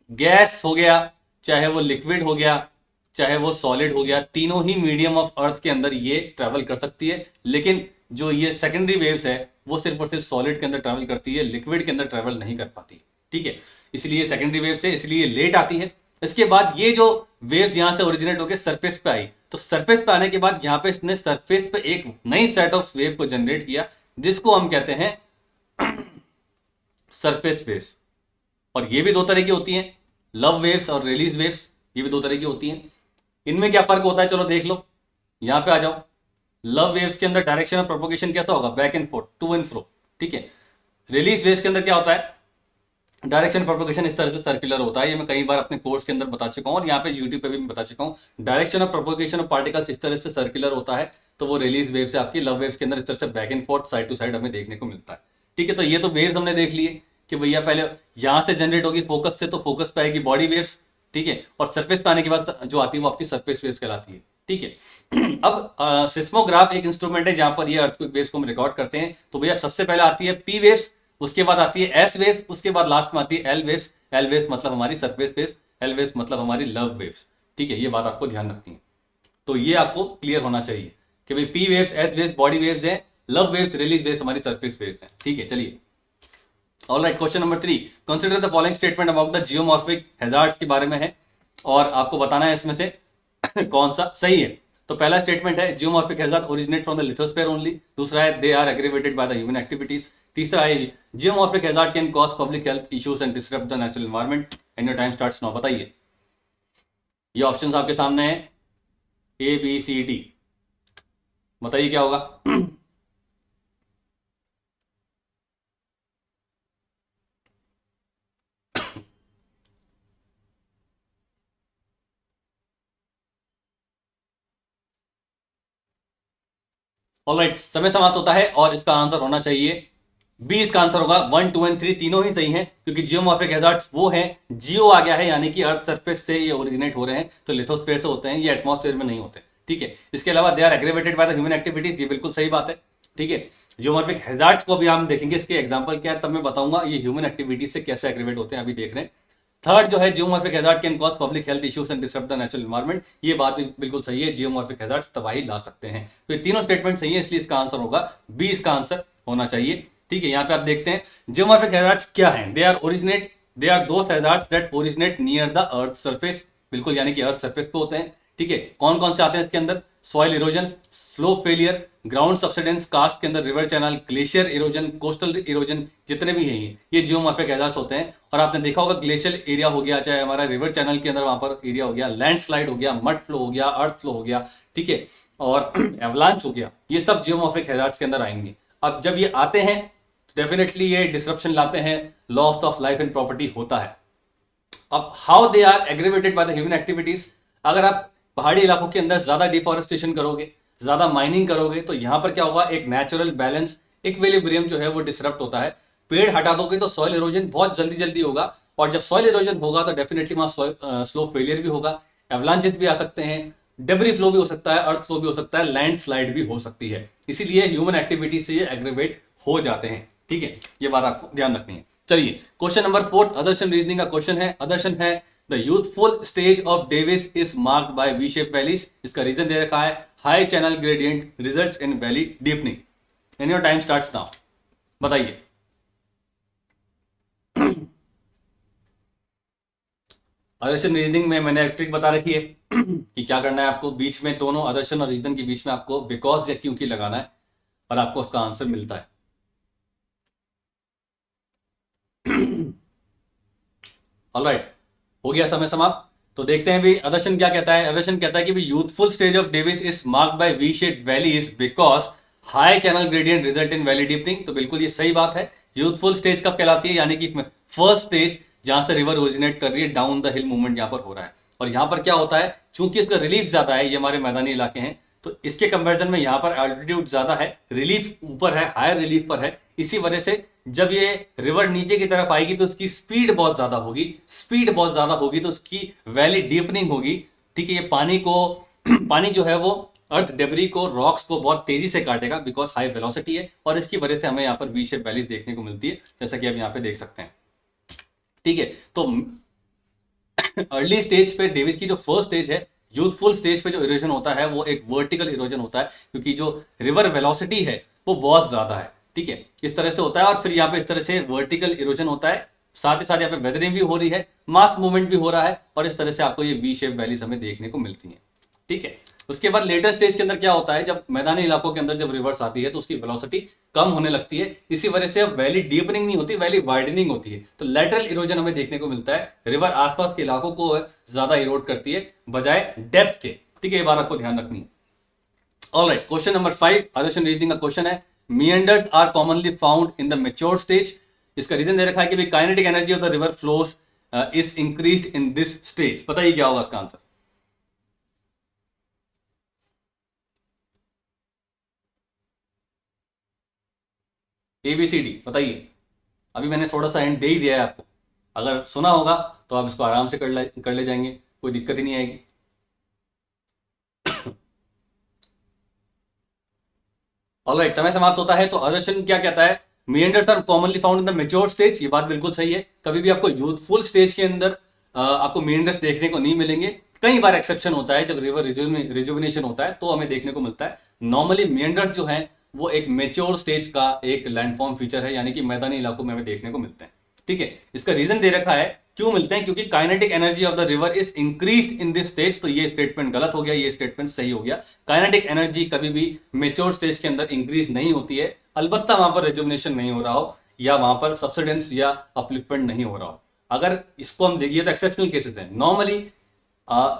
गैस हो गया, चाहे वो लिक्विड हो गया, चाहे वो सॉलिड हो गया, तीनों ही मीडियम ऑफ अर्थ के अंदर ये ट्रैवल कर सकती है। लेकिन जो ये सेकेंडरी वेव्स है वो सिर्फ और सिर्फ सॉलिड के अंदर ट्रैवल करती है, लिक्विड के अंदर ट्रैवल नहीं कर पाती। ठीक है, इसलिए सेकेंडरी वेव्स है, इसलिए लेट आती है। इसके बाद ये जो वेव्स यहां से ओरिजिनेट होकर सरफेस पे आई, तो सरफेस पे आने के बाद यहां पे इसने सरफेस पे एक नई सेट ऑफ वेव को जनरेट किया, जिसको हम कहते हैं सरफेस वेव्स। और ये भी दो तरह की होती हैं, लव वेव्स और रिलीज वेव्स, ये भी दो तरह की होती हैं। इनमें क्या फर्क होता है, चलो देख लो, यहां पे आ जाओ। लव वेव्स के अंदर डायरेक्शन ऑफ प्रोपोगेशन कैसा होगा, back and forth, to and fro. ठीक है, रिलीज वेव्स के अंदर क्या होता है, डायरेक्शन प्रोपोगेशन इस तरह से सर्कुलर होता है। ये मैं कई बार अपने कोर्स के अंदर बता चुका हूं और यहाँ पे यूट्यूब पे भी मैं बता चुका हूं। Direction of propagation of particles इस तरह से सर्कुलर होता है, तो वो रिलीज वेव से आपकी लव वेव्स के अंदर इस तरह से back and forth, side to side हमें देखने को मिलता है। ठीक है, तो ये तो वेव्स हमने देख लिए कि भैया पहले यहां से जनरेट होगी फोकस से, तो फोकस पे आएगी बॉडी वेव्स। ठीक है, और सरफेस पे आने के बाद जो आती है वो आपकी सरफेस वेव्स कहलाती है। ठीक है, अब सिस्मोग्राफ एक इंस्ट्रूमेंट है जहां पर ये अर्थक्वेक वेव्स को हम रिकॉर्ड करते हैं। तो भैया सबसे पहले आती है पी वेव्स, उसके बाद आती है एस वेव्स, उसके बाद लास्ट में आती है एल वेव्स। एल वेव्स मतलब हमारी सरफेस वेव्स, एल वेव्स मतलब हमारी लव वेव्स। ठीक है, ये बात आपको ध्यान रखनी है। तो ये आपको क्लियर होना चाहिए कि भाई P waves, S waves body waves हैं, लव वेव्स, रिलीज वेव्स हमारी सरफेस वेव्स हैं। ठीक है, चलिए alright, question number 3, consider the following statement about the geomorphic hazards के बारे में है और आपको बताना है इसमें से कौन सा सही है। तो पहला स्टेटमेंट है geomorphic hazard originate from the lithosphere only. दूसरा है they are aggravated by the human activities. तीसरा है geomorphic hazard can cause public health issues and disrupt the natural environment. And your time starts now. बताइए, ये options आपके सामने है, ए B C D, बताइए क्या होगा। ऑलराइट, समय समाप्त होता है और इसका आंसर होना चाहिए बी। इसका आंसर होगा 1, 2 एंड 3 तीनों ही सही हैं, क्योंकि जियोमॉर्फिक हैजार्ड्स वो हैं, जियो आ गया है यानी कि अर्थ सरफेस से ये ओरिजिनेट हो रहे हैं, तो लिथोस्फीयर से होते हैं, ये एटमॉस्फेयर में नहीं होते। ठीक है, इसके अलावा they are aggravated by the human activities, ये बिल्कुल सही बात है। ठीक है, जियोमॉर्फिक हैजार्ड्स को भी हम देखेंगे, इसके एग्जांपल क्या है तब मैं बताऊंगा ये ह्यूमन एक्टिविटीज से कैसे एग्रीवेट होते हैं, अभी देख रहे हैं। थर्ड जो है geomorphic hazard can cause public health issues and disrupt the natural environment, ये बात भी बिल्कुल सही है, जियोमॉर्फिक हैजार्ड्स तबाही ला सकते हैं। तो ये तीनों स्टेटमेंट सही है, इसलिए इसका आंसर होगा बी, इसका आंसर होना चाहिए। ठीक है, यहाँ पे आप देखते हैं जियोमॉर्फिक हैजार्ड्स क्या हैं। They are those hazards that originate near the earth surface, बिल्कुल यानी कि अर्थ सरफेस पे होते हैं। ठीक है, कौन कौन से आते हैं इसके अंदर, soil erosion, slope failure, ground subsidence, karst के अंदर river channel, glacier erosion, coastal erosion, जितने भी हैं ये जियोमॉर्फिक हैजार्ड्स होते हैं। और आपने देखा होगा ग्लेशियल एरिया हो गया, चाहे हमारा रिवर चैनल के अंदर वहां पर एरिया हो गया, लैंडस्लाइड हो गया, मड फ्लो हो गया, अर्थ फ्लो हो गया, ठीक है, और एवलांच हो गया, ये सब जियोमॉर्फिक हैजार्ड्स के अंदर आएंगे। अब जब ये आते हैं डेफिनेटली ये डिसरप्शन लाते हैं, loss of life and property होता है। अब how they are aggravated by the human activities, अगर आप पहाड़ी इलाकों के अंदर ज्यादा डिफॉरेस्टेशन करोगे, ज्यादा माइनिंग करोगे, तो यहां पर क्या होगा, एक नेचुरल बैलेंस, इक्विलिब्रियम जो है वो डिसरप्ट होता है। पेड़ हटा दोगे तो सॉइल इरोजन बहुत जल्दी जल्दी होगा, और जब सॉइल इरोजन होगा तो डेफिनेटली वहां स्लोप फेलियर भी होगा, एवलांचेस भी आ सकते हैं, डेब्री फ्लो भी हो सकता है, अर्थ फ्लो भी हो सकता है, लैंडस्लाइड भी हो सकती है। इसीलिए ह्यूमन एक्टिविटी से ये एग्रीवेट हो जाते हैं। ठीक है, ये बात आपको ध्यान रखनी है। चलिए क्वेश्चन नंबर 4 अदर्शन रीजनिंग का क्वेश्चन है। अदर्शन है the youthful stage of Davis is marked by V shape valleys. इसका रीजन दे रखा है high channel gradient results in valley deepening. And your time starts now. बताइए, अदर्शन रीजनिंग में मैंने ट्रिक बता रखी है कि क्या करना है आपको, बीच में दोनों अदर्शन और रीजन के बीच में आपको बिकॉज या क्योंकि लगाना है और आपको उसका आंसर मिलता है। ऑलराइट, हो गया समय समाप्त। तो देखते हैं भी अदर्शन क्या कहता है। अदर्शन कहता है कि भी youthful stage of Davis is marked by V shaped valleys because high channel gradient result in valley deepening. तो बिल्कुल ये सही बात है। यूथफुल स्टेज कब कहलाती है, यानी कि फर्स्ट स्टेज जहां से रिवर ओरिजिनेट कर रही है, डाउन द हिल मूवमेंट यहां पर हो रहा है। और यहाँ पर क्या होता है, चूंकि इसका रिलीफ ज्यादा है, ये हमारे मैदानी इलाके हैं, तो इसके कंपैरिजन में यहाँ पर एल्टीट्यूड ज्यादा है, रिलीफ ऊपर है, हायर रिलीफ पर है। इसी वजह से जब ये रिवर नीचे की तरफ आएगी तो उसकी स्पीड बहुत ज्यादा होगी, स्पीड बहुत ज्यादा होगी तो उसकी वैली डीपनिंग होगी। ठीक है, ये पानी को पानी जो है वो अर्थ डेबरी को, रॉक्स को बहुत तेजी से काटेगा, बिकॉज हाई वेलोसिटी है, और इसकी वजह से हमें यहाँ पर वी शेप वैलीज देखने को मिलती है, जैसा कि आप यहाँ पे देख सकते हैं। ठीक है, तो अर्ली स्टेज पे डेविस की जो फर्स्ट स्टेज है, यूथफुल स्टेज पे जो इरोजन होता है वो एक वर्टिकल इरोजन होता है, क्योंकि जो रिवर वेलोसिटी है वो बहुत ज्यादा है। ठीक है, इस तरह से होता है, और फिर यहाँ पे इस तरह से वर्टिकल इरोजन होता है, साथ ही साथ यहाँ पे वेदरिंग भी हो रही है, मास मूवमेंट भी हो रहा है, और इस तरह से आपको ये वी शेप वैलीज हमें देखने को मिलती हैं। ठीक है, उसके बाद लेटर स्टेज के अंदर क्या होता है, जब मैदानी इलाकों के अंदर जब रिवर्स आती है तो उसकी वेलोसिटी कम होने लगती है, इसी वजह से अब वैली डीपनिंग नहीं होती, वैली वाइडनिंग होती है, तो लेटरल इरोजन हमें देखने को मिलता है, रिवर आसपास के इलाकों को ज्यादा इरोड करती है बजाय डेप्थ के। ठीक है, ये बात आपको ध्यान रखनी है। ऑलराइट, क्वेश्चन नंबर 5 आदर्शन रीजनिंग का क्वेश्चन है, meanders are commonly found in the mature stage। इसका रीजन दे रखा है कि भाई kinetic energy of the river flows is increased in this stage. बताइए क्या होगा इसका आंसर। ABCD बताइए। अभी मैंने थोड़ा सा एंड दे ही दिया है आपको, अगर सुना होगा तो आप इसको आराम से कर ले जाएंगे, कोई दिक्कत ही नहीं आएगी। ऑलराइट, समय समाप्त होता है, तो आदर्शन क्या कहता है, meanders are commonly found in the mature stage. ये बात बिल्कुल सही है, कभी भी आपको यूथफुल स्टेज के अंदर आपको meanders देखने को नहीं मिलेंगे। कई बार एक्सेप्शन होता है, जब रिवर रिजुविनेशन होता है तो हमें देखने को मिलता है। नॉर्मली meanders जो है वो एक मेच्योर स्टेज का एक लैंडफॉर्म फीचर है, यानी कि मैदानी इलाकों में हमें देखने को मिलते हैं। ठीक है, इसका रीजन दे रखा है क्यों मिलते हैं, क्योंकि kinetic energy of the river is increased in this stage. तो ये स्टेटमेंट गलत हो गया, ये स्टेटमेंट सही हो गया। काइनेटिक एनर्जी कभी भी मेच्योर स्टेज के अंदर इंक्रीज नहीं होती है, अलबत्ता वहां पर रिजुविनेशन नहीं हो रहा हो या वहां पर सब्सिडेंस या अपलिफ्टमेंट नहीं हो रहा हो। अगर इसको हम देखिए तो एक्सेप्शनल केसेस हैं। नॉर्मली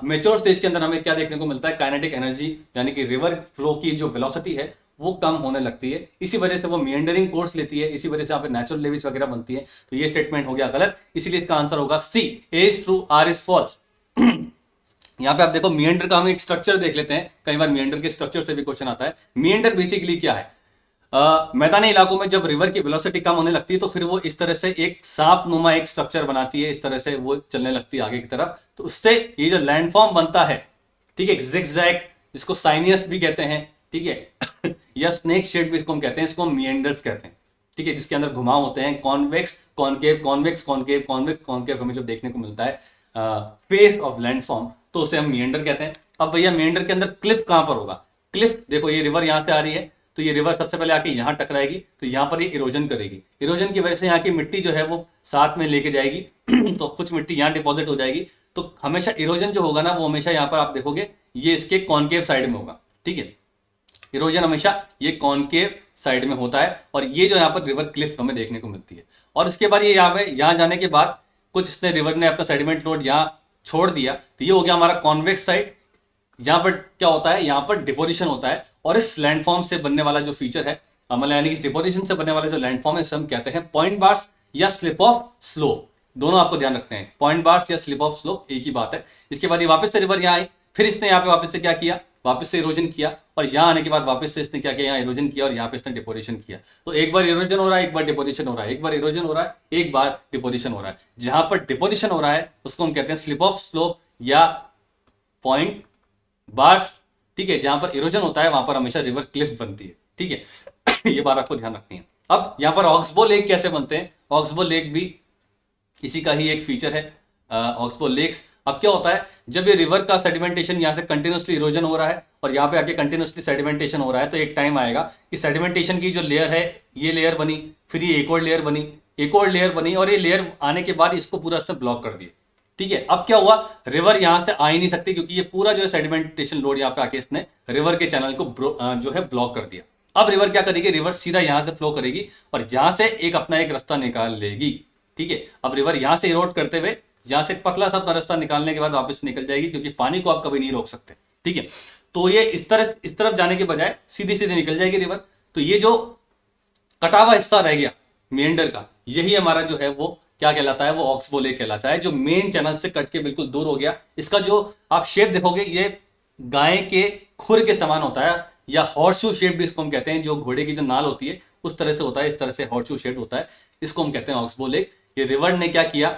मेच्योर स्टेज के अंदर हमें क्या देखने को मिलता है, काइनेटिक एनर्जी यानी कि रिवर फ्लो की जो वेलोसिटी है वो कम होने लगती है, इसी वजह से वो मिएंडरिंग कोर्स लेती है, इसी वजह से यहाँ पे नेचुरल लेविस वगैरह बनती है। तो ये स्टेटमेंट हो गया गलत, इसीलिए इसका आंसर होगा C, A is true, R is false. यहाँ पे आप देखो मिएंडर का हम एक स्ट्रक्चर देख लेते हैं, कई बार मिएंडर के स्ट्रक्चर से भी क्वेश्चन आता है। मिएंडर बेसिकली क्या है, मैदानी इलाकों में जब रिवर की वेलोसिटी कम होने लगती है तो फिर वो इस तरह से एक सांप नुमा एक स्ट्रक्चर बनाती है, इस तरह से वो चलने लगती है आगे की तरफ, तो उससे ये जो लैंडफॉर्म बनता है, ठीक है, जिगजैग, जिसको साइनियस भी कहते हैं, ठीक है, या स्नेक शेड भी इसको हम कहते हैं, इसको हम मिएंडर्स कहते हैं। ठीक है, जिसके अंदर घुमाव होते हैं, convex concave, convex concave, convex concave हमें जो देखने को मिलता है फेस ऑफ लैंडफॉर्म, तो उसे हम मिएंडर कहते हैं। अब भैया मिएंडर के अंदर क्लिफ कहां पर होगा, क्लिफ देखो ये रिवर यहां से आ रही है, तो ये रिवर सबसे पहले आके यहां टकराएगी, तो यहां पर ये इरोजन करेगी, इरोजन की वजह से यहाँ की मिट्टी जो है वो साथ में लेके जाएगी तो कुछ मिट्टी यहाँ डिपॉजिट हो जाएगी, तो हमेशा इरोजन जो होगा ना वो हमेशा यहाँ पर आप देखोगे ये इसके कॉनकेव साइड में होगा। ठीक है, इरोजन हमेशा ये कॉनकेव साइड में होता है, और ये जो यहाँ पर रिवर क्लिफ हमें देखने को मिलती है। और इसके बाद ये यहाँ जाने के बाद कुछ इसने रिवर ने अपना सेडिमेंट लोड यहाँ छोड़ दिया, तो ये हो गया हमारा कॉन्वेक्स साइड। यहाँ पर क्या होता है, यहाँ पर डिपोजिशन होता है, और इस लैंडफॉर्म से बनने वाला जो फीचर है, मतलब यानी कि इस डिपोजिशन से बनने वाला जो लैंडफॉर्म है, हम कहते हैं पॉइंट बार्स या स्लिप ऑफ स्लोप। दोनों आपको ध्यान रखते हैं, पॉइंट बार्स या स्लिप ऑफ स्लोप एक ही बात है। इसके बाद ये वापस से रिवर यहाँ आई, फिर इसने यहाँ पे वापस से क्या किया, वापस से इरोजन किया, और यहाँ आने के बाद वापस से इसने क्या किया, यहाँ इरोजन किया, और यहाँ पे इसने डिपोजिशन किया। तो एक बार इरोजन हो रहा है, एक बार डिपोजिशन हो रहा है, एक बार इरोजन हो रहा है, एक बार डिपोजिशन हो रहा है। जहां पर डिपोजिशन हो रहा है उसको हम कहते हैं स्लिप ऑफ स्लोप या पॉइंट बार्स। ठीक है, जहां पर इरोजन होता है वहां पर हमेशा रिवर क्लिफ बनती है। ठीक है ये बात आपको ध्यान रखनी है। अब यहां पर ऑक्सबो लेक कैसे बनते हैं, ऑक्सबो लेक भी इसी का ही एक फीचर है, ऑक्सबो लेक्स। अब क्या होता है, जब ये रिवर का सेडिमेंटेशन यहाँ से कंटिन्यूसली इरोजन हो रहा है और यहाँ पे आके कंटिन्यूसली सेडिमेंटेशन हो रहा है, तो एक टाइम आएगा कि सेडिमेंटेशन की जो लेयर है, ये लेयर बनी, फिर ये एक और लेयर बनी, एक और लेयर बनी, और ये लेयर आने के बाद इसको पूरा इसने ब्लॉक कर दिया। ठीक है, अब क्या हुआ, रिवर यहां से आ ही नहीं सकती, क्योंकि ये पूरा जो है सेडिमेंटेशन लोड यहाँ पे आके इसने रिवर के चैनल को जो है ब्लॉक कर दिया। अब रिवर क्या करेगी, रिवर सीधा यहां से फ्लो करेगी और यहां से एक अपना एक रास्ता निकाल लेगी। ठीक है, अब रिवर यहां से इरोड करते हुए यहां से पतला सा अपना रास्ता निकालने के बाद वापस निकल जाएगी, क्योंकि पानी को आप कभी नहीं रोक सकते। ठीक है, तो ये इस तरफ जाने के बजाय सीधी सीधी निकल जाएगी रिवर। तो ये जो कटा हुआ हिस्सा रह गया मिएंडर का, यही हमारा जो है वो क्या कहलाता है, वो ऑक्सबो लेक कहलाता है, जो मेन चैनल से कट के बिल्कुल दूर हो गया। इसका जो आप शेप देखोगे ये गाय के खुर के समान होता है, या हॉर्सशू शेप भी इसको हम कहते हैं, जो घोड़े की जो नाल होती है उस तरह से होता है, इस तरह से हॉर्सशू शेप होता है, इसको हम कहते हैं ऑक्सबो लेक। ये रिवर ने क्या किया,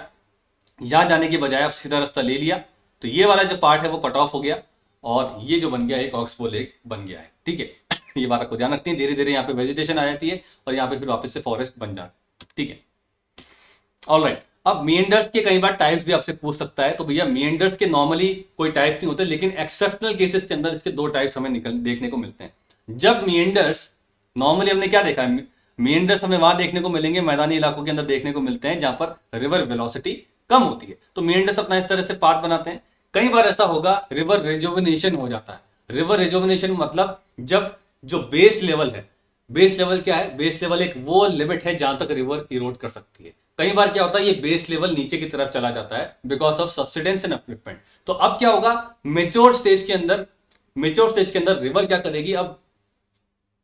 यहां जाने की बजाय आप सीधा रास्ता ले लिया, तो ये वाला जो पार्ट है वो कट ऑफ हो गया, और ये जो बन गया एक ऑक्सबो लेक बन गया है। ठीक है, ये बात को ध्यान रखते हैं। धीरे धीरे यहाँ पे वेजिटेशन आ जाती है और यहाँ पे फिर वापस से फॉरेस्ट बन जाता है। ठीक है, ऑलराइट। अब मिएंडर्स के कई बार टाइप्स भी आपसे पूछ सकता है, तो भैया मिएंडर्स के नॉर्मली कोई टाइप नहीं होते, लेकिन एक्सेप्शनल केसेस के अंदर इसके दो टाइप्स हमें देखने को मिलते हैं। जब मिएंडर्स, नॉर्मली हमने क्या देखा है, मिएंडर्स हमें वहां देखने को मिलेंगे, मैदानी इलाकों के अंदर देखने को मिलते हैं जहां पर रिवर वेलोसिटी कम होती है, तो मिएंडर्स अपना इस तरह से पार्ट बनाते हैं। कई बार ऐसा होगा रिवर रिजुविनेशन हो जाता है। रिवर रिजुविनेशन मतलब जब जो बेस लेवल है, बेस लेवल क्या है, बेस लेवल एक वो लिमिट है जहां तक रिवर इरोड कर सकती है। कई बार क्या होता है, ये बेस लेवल नीचे की तरफ चला जाता है because of subsidence and upliftment. तो अब क्या होगा, मेच्योर स्टेज के अंदर, मेच्योर स्टेज के अंदर रिवर क्या करेगी, अब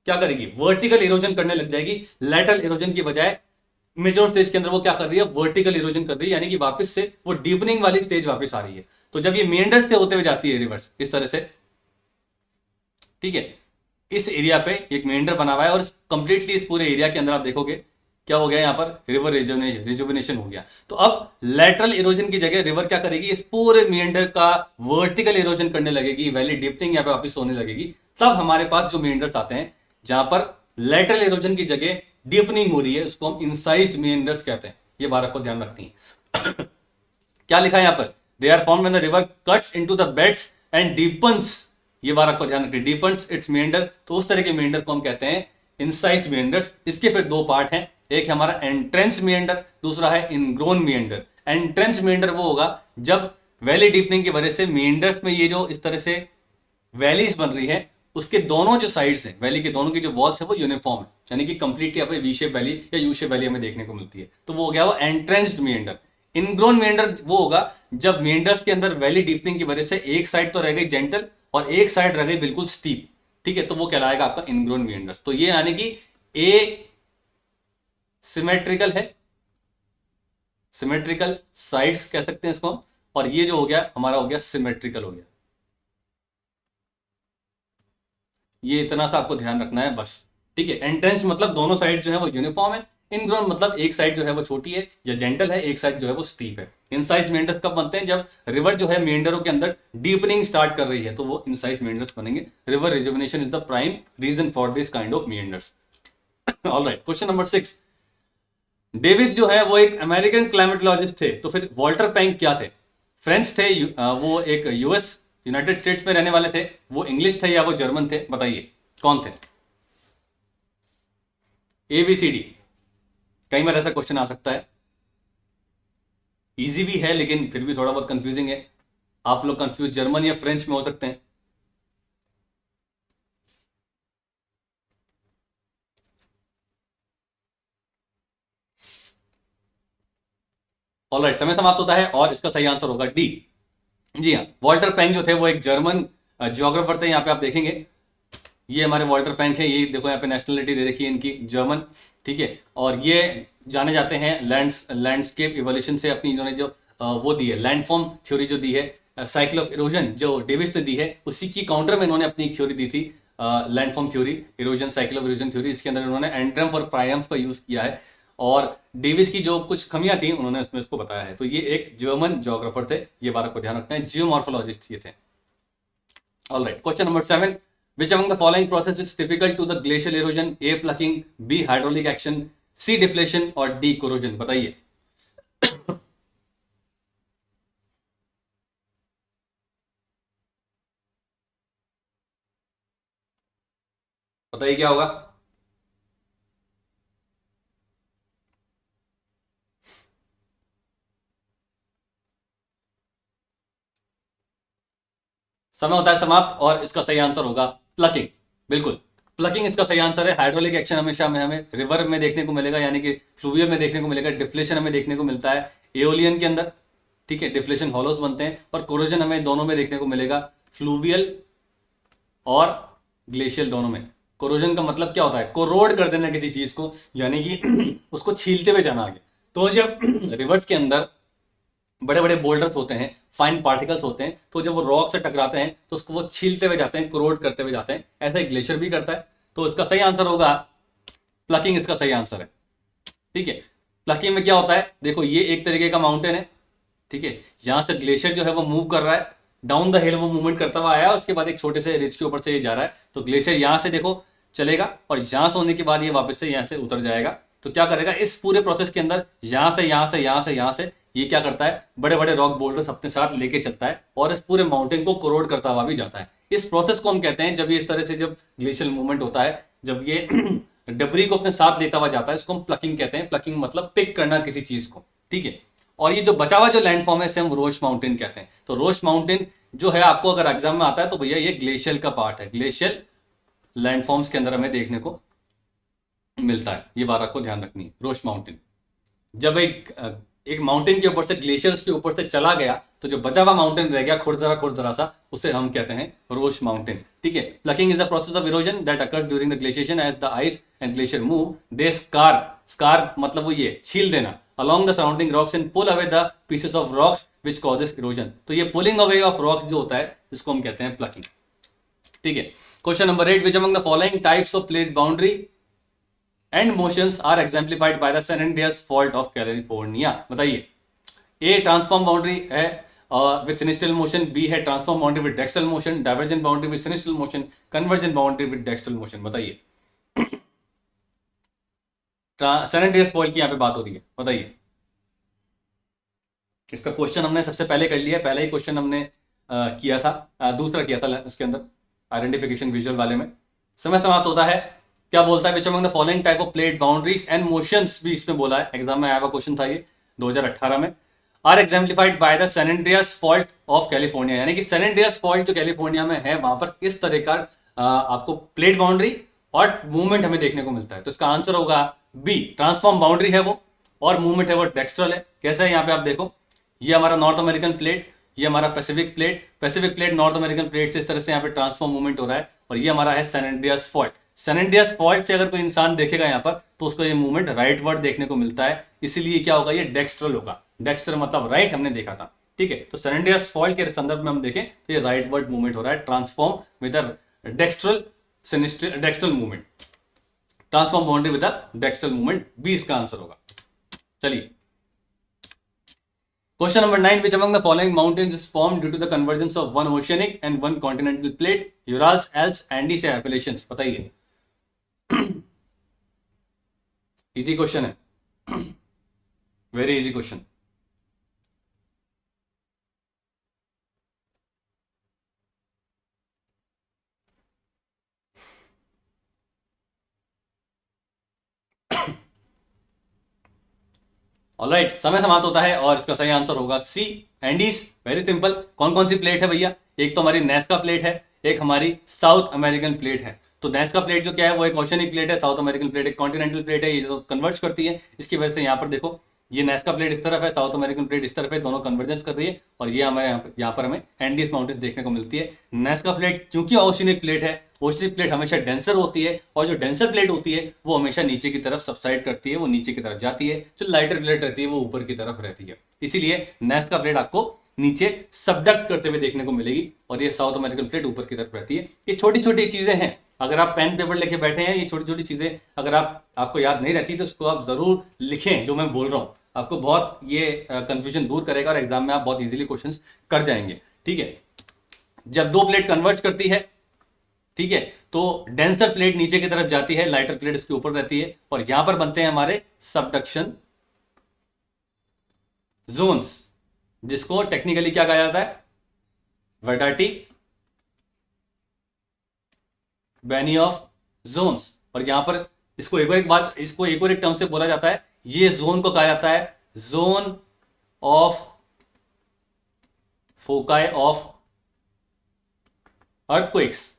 क्या करेगी, वर्टिकल इरोजन करने लग जाएगी, लैटरल इरोजन की बजाय। मेच्योर स्टेज के अंदर वो क्या कर रही है, वर्टिकल इरोजन कर रही है, यानी कि वापस से वो डीपनिंग वाली स्टेज वापस आ रही है। तो जब ये मेंडर्स से होते हुए जाती है रिवर्स इस तरह से, ठीक है, इस एरिया पे एक मेंढर बना हुआ है, और कंप्लीटली इस पूरे एरिया के अंदर आप देखोगे क्या हो गया, यहां पर रिवर रिजुविनेशन हो गया। तो अब लैटरल इरोजन की जगह रिवर क्या करेगी, इस पूरे मेंढर का वर्टिकल इरोजन करने लगेगी, वैली डिपनिंग यहाँ पे वापस होने लगेगी। तब हमारे पास जो मेंढर्स आते हैं जहां पर लैटरल इरोजन की जगह डीपनिंग हो रही है, उसको हम इंसाइज्ड मेंढर्स कहते हैं। ये बात आपको ध्यान रखनी है। क्या लिखा है यहां पर, they are form when the river cuts into the beds and deepens. ये बात आपको ध्यान रखनी है, डीपन्स इट्स मेंढर। तो उस तरह के मेंढर को हम कहते हैं इंसाइज्ड मेंढर्स। इसके फिर दो पार्ट हैं, एक है हमारा एंट्रेंस मेंढर, दूसरा है इनग्रोन मेंढर। एंट्रेंस मेंढर वो होगा जब वैली डीपनिंग की वजह से मेंढर्स में ये जो इस तरह से वैलीज बन रही है, उसके दोनों जो साइड्स हैं, वैली के दोनों की जो वॉल्स है वो यूनिफॉर्म है, यानी कि कंप्लीटली यहाँ पे वी शेप वैली या यू शेप वैली हमें देखने को मिलती है। तो वो हो गया वो एंट्रेंस्ड मेंढर। इनग्रोन मेंढर वो होगा जब मेंढर्स के अंदर वैली डीपनिंग की वजह से एक साइड तो रह गई जेंटल और एक साइड रह गई बिल्कुल स्टीप। ठीक है, तो वो कहलाएगा आपका इनग्रोन मेंढर्स। तो ये यानी कि ए सिमेट्रिकल है, सिमेट्रिकल साइड्स कह सकते हैं इसको हम, और ये जो हो गया हमारा हो गया सिमेट्रिकल हो गया। ये इतना सा आपको ध्यान रखना है बस। ठीक है, एंट्रेंस मतलब दोनों साइड जो है वो यूनिफॉर्म है, इनग्रोन मतलब एक साइड जो है वो छोटी है या जेंटल है, एक साइड जो है वो स्टीप है। इनसाइज मेंढर्स कब बनते हैं, जब रिवर जो है मेंढरों के अंदर डीपनिंग स्टार्ट कर रही है, तो वो इनसाइज मेंढर्स बनेंगे। River rejuvenation is the prime reason for this kind of meanders. Alright, question number 6। Davis जो है वो एक अमेरिकन क्लाइमेटोलॉजिस्ट थे, तो फिर वॉल्टर पैंक क्या थे, फ्रेंच थे, वो एक यूएस यूनाइटेड स्टेट्स में रहने वाले थे, वो इंग्लिश थे या वो जर्मन थे, बताइए कौन थे। ABCD, कई बार ऐसा क्वेश्चन आ सकता है, इजी भी है लेकिन फिर भी थोड़ा बहुत कंफ्यूजिंग है। आप लोग कंफ्यूज जर्मन या फ्रेंच में हो सकते हैं। ऑलराइट, समय समाप्त होता है और इसका सही आंसर होगा डी। जी हाँ, वॉल्टर पैंक जो थे वो एक जर्मन जियोग्राफर थे। यहाँ पे आप देखेंगे ये हमारे वॉल्टर पैंक है, ये देखो यहाँ पे नेशनलिटी दे रखी है इनकी जर्मन। ठीक है, और ये जाने जाते हैं लैंडस्केप इवोल्यूशन से, अपनी इन्होंने जो वो दी है लैंडफॉर्म थ्योरी जो दी है, साइकिल ऑफ इरोजन जो डेविस ने दी है, उसी की काउंटर में इन्होंने अपनी थ्योरी दी थी, landform theory, erosion, cycle of erosion theory. इसके अंदर इन्होंने एंड्रम्फ और प्रायम्फ का यूज किया है, और डेविस की जो कुछ कमियां थी उन्होंने उसमें इसको बताया है। तो ये एक जर्मन जियोग्राफर थे, ये बात को ध्यान रखना है, जियोमॉर्फोलॉजिस्ट ये थे। Alright, question number 7। Which among the following process is typical to the glacial erosion? A. Plucking, B. Hydraulic action, C. Deflation और D. corrosion। बताइए। बताइए क्या होगा। समय होता है समाप्त और इसका सही आंसर होगा प्लकिंग। बिल्कुल, प्लकिंग इसका सही आंसर है। हाइड्रोलिक एक्शन हमेशा हमें रिवर में देखने को मिलेगा, यानी कि फ्लूवियल में देखने को मिलेगा। डिफ्लेशन हमें देखने को मिलता है एओलियन के अंदर। ठीक है, डिफ्लेशन हॉलोस बनते हैं, और कोरोजन हमें दोनों में देखने को मिलेगा, फ्लूवियल और ग्लेशियल दोनों में। कोरोजन का मतलब क्या होता है, कोरोड कर देना किसी चीज को, यानी कि उसको छीलते हुए जाना आगे। तो जब रिवर्स के अंदर बड़े बड़े बोल्डर्स होते हैं, फाइन पार्टिकल्स होते हैं, तो जब वो रॉक से टकराते हैं तो उसको वो छीलते हुए जाते हैं, क्रोड करते हुए जाते हैं। ऐसा ही ग्लेशियर भी करता है। तो इसका सही आंसर होगा प्लकिंग, इसका सही आंसर है। ठीक है, प्लकिंग में क्या होता है, देखो ये एक तरीके का माउंटेन है, ठीक है, यहां से ग्लेशियर जो है वो मूव कर रहा है डाउन द हिल, वो मूवमेंट करता हुआ आया, उसके बाद एक छोटे से रिज के ऊपर से ये जा रहा है। तो ग्लेशियर यहां से देखो चलेगा और यहां से होने के बाद ये वापस से यहां से उतर जाएगा। तो क्या करेगा इस पूरे प्रोसेस के अंदर, यहां से यहां से यहां से यहां से ये क्या करता है, बड़े बड़े रॉक बोल्डर्स अपने साथ लेके चलता है और इस पूरे माउंटेन को कोरोड करता हुआ भी जाता है। इस प्रोसेस को हम कहते हैं, जब ये इस तरह से जब ग्लेशियल मूवमेंट होता है, जब ये डबरी को अपने साथ लेता हुआ जाता है, इसको हम प्लकिंग कहते हैं। प्लकिंग मतलब पिक करना किसी चीज को, ठीक है। और ये जो बचा हुआ जो लैंडफॉर्म है इसे हम रोश माउंटेन कहते हैं। तो रोश माउंटेन जो है आपको अगर एग्जाम में आता है तो भैया ये ग्लेशियल का पार्ट है, ग्लेशियल लैंडफॉर्म्स के अंदर हमें देखने को मिलता है। ये बात आपको ध्यान रखनी है। रोश माउंटेन, जब एक माउंटेन के ऊपर से ग्लेशियर के ऊपर से चला गया तो जो बचा हुआ माउंटेन रह गया खुरदरा सा, उसे हम कहते हैं रोश माउंटेन, ठीक है। Plucking is a process of erosion that occurs during the glaciation as the ice and glacier move they scar मतलब वो ये छील देना along the surrounding rocks and pull away the pieces of rocks which causes erosion। तो ये pulling away of rocks जो होता है जिसको हम कहते हैं प्लकिंग, ठीक है। Question number 8, which among the following types of plate boundary and motions are exemplified by the San Andreas fault of California? बताइए। ए ट्रांसफॉर्म बाउंड्री है विद सिनिस्ट्रल मोशन, बी है transform boundary with dextral motion, divergent boundary with sinistral motion, convergent boundary with dextral motion. बताइए। San Andreas fault की यहाँ पे बात हो रही है, बताइए। इसका क्वेश्चन हमने सबसे पहले कर लिया, पहला ही क्वेश्चन हमने किया था, दूसरा किया था उसके अंदर आइडेंटिफिकेशन विजुअल वाले में। समय समाप्त होता है। क्या बोलता है, which among the following type of plate boundaries and motions भी इसमें बोला है, एग्जाम में आया हुआ क्वेश्चन था ये 2018 में। Are exemplified by the San Andreas fault of California, यानी कि सैन एंड्रियास फॉल्ट जो कैलिफोर्निया में है वहां पर किस तरह का आपको प्लेट बाउंड्री और मूवमेंट हमें देखने को मिलता है। तो इसका आंसर होगा बी, ट्रांसफॉर्म बाउंड्री है वो और मूवमेंट है वो डेक्स्ट्रल है। कैसा है यहाँ पे आप देखो, ये हमारा नॉर्थ अमेरिकन प्लेट, ये हमारा Pacific plate north American plate से इस तरह से यहाँ पे ट्रांसफॉर्म मूवमेंट हो रहा है। और ये हमारा है San Andreas fault. San Andreas fault से अगर कोई इंसान देखेगा यहाँ पर तो उसको ये मूवमेंट राइटवर्ड देखने को मिलता है, इसीलिए क्या होगा, ये डेक्स्ट्रल होगा। डेक्स्टर मतलब राइट, हमने देखा था, ठीक है। तो सैन एंड्रियास फॉल्ट के संदर्भ में हम देखें तो ये राइटवर्ड मूवमेंट हो रहा है, transform with dextral movement, transform boundary with dextral movement, B इसका आंसर होगा। चलिए question number 9, which among the following mountains is formed due to the convergence of one oceanic and one continental plate? Urals, Alps, Andes या Appalachians? बताइए। Easy question है, very easy question. Alright, समय समाप्त होता है और इसका सही आंसर होगा सी, एंडीज। Very simple. कौन कौन सी प्लेट है भैया, एक तो हमारी नेस्का प्लेट है, एक हमारी साउथ अमेरिकन प्लेट है। तो नेस्का प्लेट जो क्या है वो एक ओशनिक प्लेट है, साउथ अमेरिकन प्लेट एक कॉन्टिनेंटल प्लेट है, ये जो कन्वर्ज करती है। इसकी वजह से यहाँ पर देखो ये नेस्का प्लेट इस तरफ है, साउथ अमेरिकन प्लेट इस तरफ है, दोनों कन्वर्जेंस कर रही है और ये हमारे यहाँ पर हमें एंडीज माउंटेन्स देखने को मिलती है। नेस्का प्लेट चूंकि ओशनिक प्लेट है, ओशनिक प्लेट हमेशा डेंसर होती है और जो डेंसर प्लेट होती है वो हमेशा नीचे की तरफ सबसाइड करती है, वो नीचे की तरफ जाती है। जो लाइटर प्लेट रहती है वो ऊपर की तरफ रहती है, इसीलिए नेस्का प्लेट आपको नीचे सबडक्ट करते हुए देखने को मिलेगी और ये साउथ अमेरिकन प्लेट ऊपर की तरफ रहती है। ये छोटी छोटी चीजें हैं, अगर आप पेन पेपर लेके बैठे हैं, ये छोटी छोटी चीजें अगर आपको याद नहीं रहती तो उसको आप जरूर लिखें, जो मैं बोल रहा हूँ आपको बहुत ये कंफ्यूजन दूर करेगा और एग्जाम में आप बहुत इजीली क्वेश्चंस कर जाएंगे, ठीक है। जब दो प्लेट कन्वर्ज करती है, ठीक है, तो डेंसर प्लेट नीचे की तरफ जाती है, लाइटर प्लेट इसके ऊपर रहती है और यहां पर बनते हैं हमारे सबडक्शन जोन्स, जिसको टेक्निकली क्या कहा जाता है, वेडाटी बेनियॉफ जोन्स। और यहां पर इसको एक और एक टर्म से बोला जाता है, ये जोन को कहा जाता है zone of foci of earthquakes.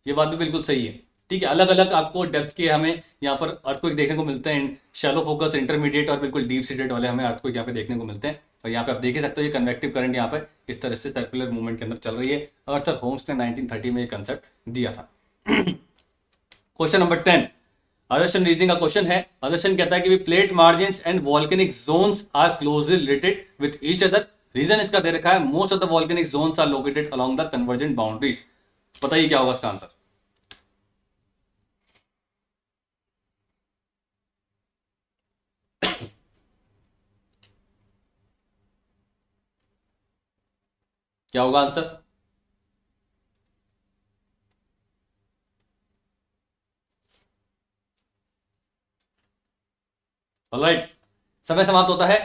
ये बात भी बिल्कुल सही है, ठीक है। अलग अलग आपको डेप्थ के हमें यहाँ पर अर्थक्वेक देखने को मिलते हैं, शैलो फोकस, इंटरमीडिएट और बिल्कुल डीप सीटेड वाले हमें अर्थक्वेक यहाँ पे देखने को मिलते हैं। और यहाँ पे आप देख ही सकते हो ये कन्वेक्टिव करंट यहाँ पे इस तरह से सर्कुलर मूवमेंट के अंदर चल रही है। आर्थर होम्स ने 1930 में ये कंसेप्ट दिया था। क्वेश्चन नंबर 10, अदर्शन रीजनिंग का क्वेश्चन है। अदर्शन कहता है कि plate margin and volcanic zones are closely related with each other. Reason इसका दे रखा है most of the volcanic zones are located along the convergent boundaries. बताइए क्या होगा इसका आंसर। क्या होगा आंसर? ऑलराइट, समय समाप्त होता है।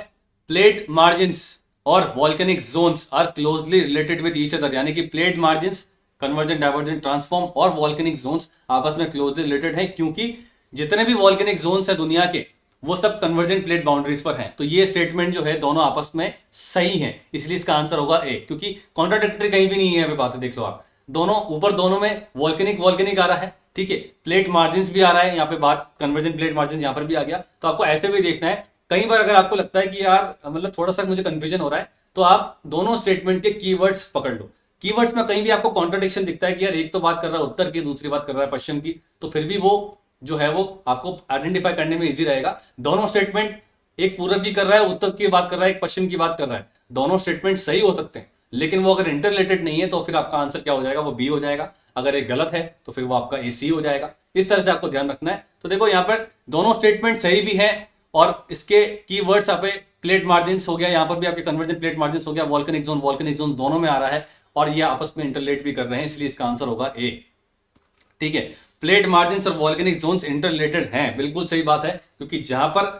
प्लेट मार्जिन्स और volcanic zones are closely related with each other, यानी कि plate margins convergent divergent transform और वॉल्केनिक जोन्स आपस में क्लोजली रिलेटेड है, क्योंकि जितने भी वॉल्केनिक जोन्स है दुनिया के वो सब कन्वर्जेंट प्लेट बाउंड्रीज पर हैं। तो ये स्टेटमेंट जो है दोनों आपस में सही है, इसलिए इसका आंसर होगा ए, क्योंकि कॉन्ट्राडिक्टरी कहीं भी नहीं है। अभी बातें देख लो आप, दोनों ऊपर दोनों में वॉल्केनिक वॉल्केनिक आ रहा है, ठीक है, प्लेट मार्जिन भी आ रहा है, यहाँ पे बात कन्वर्जेंट प्लेट मार्जिन यहाँ पर भी आ गया। तो आपको ऐसे भी देखना है। कई बार अगर आपको लगता है कि यार मतलब थोड़ा सा मुझे कंफ्यूजन हो रहा है, तो आप दोनों स्टेटमेंट के कीवर्ड्स पकड़ लो। कीवर्ड्स में कहीं भी आपको कॉन्ट्रडिक्शन दिखता है कि यार एक तो बात कर रहा है उत्तर की, दूसरी बात कर रहा है पश्चिम की, तो फिर भी वो जो है वो आपको आइडेंटिफाई करने में इजी रहेगा। दोनों स्टेटमेंट, एक पूर्व की कर रहा है, उत्तर की बात कर रहा है, एक पश्चिम की बात कर रहा है, दोनों स्टेटमेंट सही हो सकते हैं, लेकिन वो अगर इंटर रिलेटेड नहीं है तो फिर आपका आंसर क्या हो जाएगा, वो बी हो जाएगा। अगर एक गलत है तो फिर वो आपका ए सी हो जाएगा। इस तरह से आपको ध्यान रखना है। तो देखो यहाँ पर दोनों स्टेटमेंट सही भी है और इसके कीवर्ड्स यहाँ पे प्लेट मार्जिन हो गया, यहाँ पर भी आपके कन्वर्जेंट प्लेट मार्जिन हो गया, वॉल्केनिक जोन दोनों में आ रहा है और ये आपस में इंटरलेट भी कर रहे हैं, इसलिए इसका आंसर होगा ए। ठीक है, प्लेट मार्जिन और वॉल्केनिक जोन्स इंटर रिलेटेड हैं, बिल्कुल सही बात है, क्योंकि जहां पर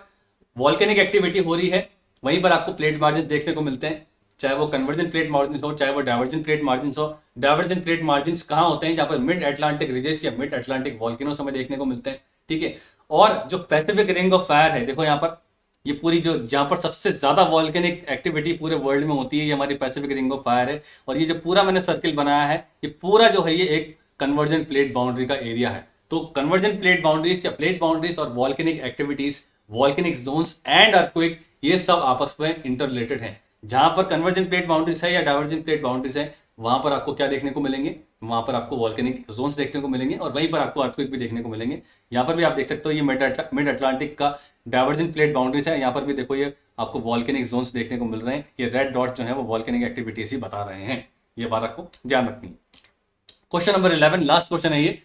वॉल्केनिक एक्टिविटी हो रही है वहीं पर आपको प्लेट मार्जिन देखने को मिलते हैं, चाहे वो कन्वर्जन प्लेट मार्जिन हो चाहे वो डाइवर्जन प्लेट मार्जिन हो। डाइवर्जन प्लेट मार्जिन कहां होते हैं? जहां पर मिड अटलांटिक रिजेस या मिड अटलांटिक वॉल्केनोस हमें देखने को मिलते हैं। ठीक है, और जो पैसिफिक रिंग ऑफ फायर है, देखो यहाँ पर ये पूरी जो जहां पर सबसे ज्यादा वॉल्केनिक एक्टिविटी पूरे वर्ल्ड में होती है, ये हमारी पैसिफिक रिंग ऑफ फायर है। और ये जो पूरा मैंने सर्किल बनाया है, ये पूरा जो है ये एक कन्वर्जन प्लेट बाउंड्री का एरिया है। तो कन्वर्जन प्लेट बाउंड्रीज या प्लेट बाउंड्रीज और volcanic activities, volcanic zones and earthquake, ये सब आपस में इंटर रिलेटेड हैं। जहां पर कन्वर्जन प्लेट बाउंड्रीज है या डाइवर्जन प्लेट बाउंड्रीज है, वहां पर आपको क्या देखने को मिलेंगे? वहां पर आपको वॉल्केनिक जोन्स देखने को मिलेंगे और वहीं पर आपको अर्थक्वेक भी देखने को मिलेंगे। यहाँ पर भी आप देख सकते हो ये मिड अटलांटिक का डाइवर्जन प्लेट बाउंड्रीज है। यहाँ पर भी देखो ये आपको वॉल्केनिक जोन्स देखने को मिल रहे हैं। ये रेड डॉट जो है वो वॉल्केनिक एक्टिविटीज ही बता रहे हैं। ये बात आपको ध्यान रखनी है। क्वेश्चन नंबर 11, लास्ट क्वेश्चन है ये।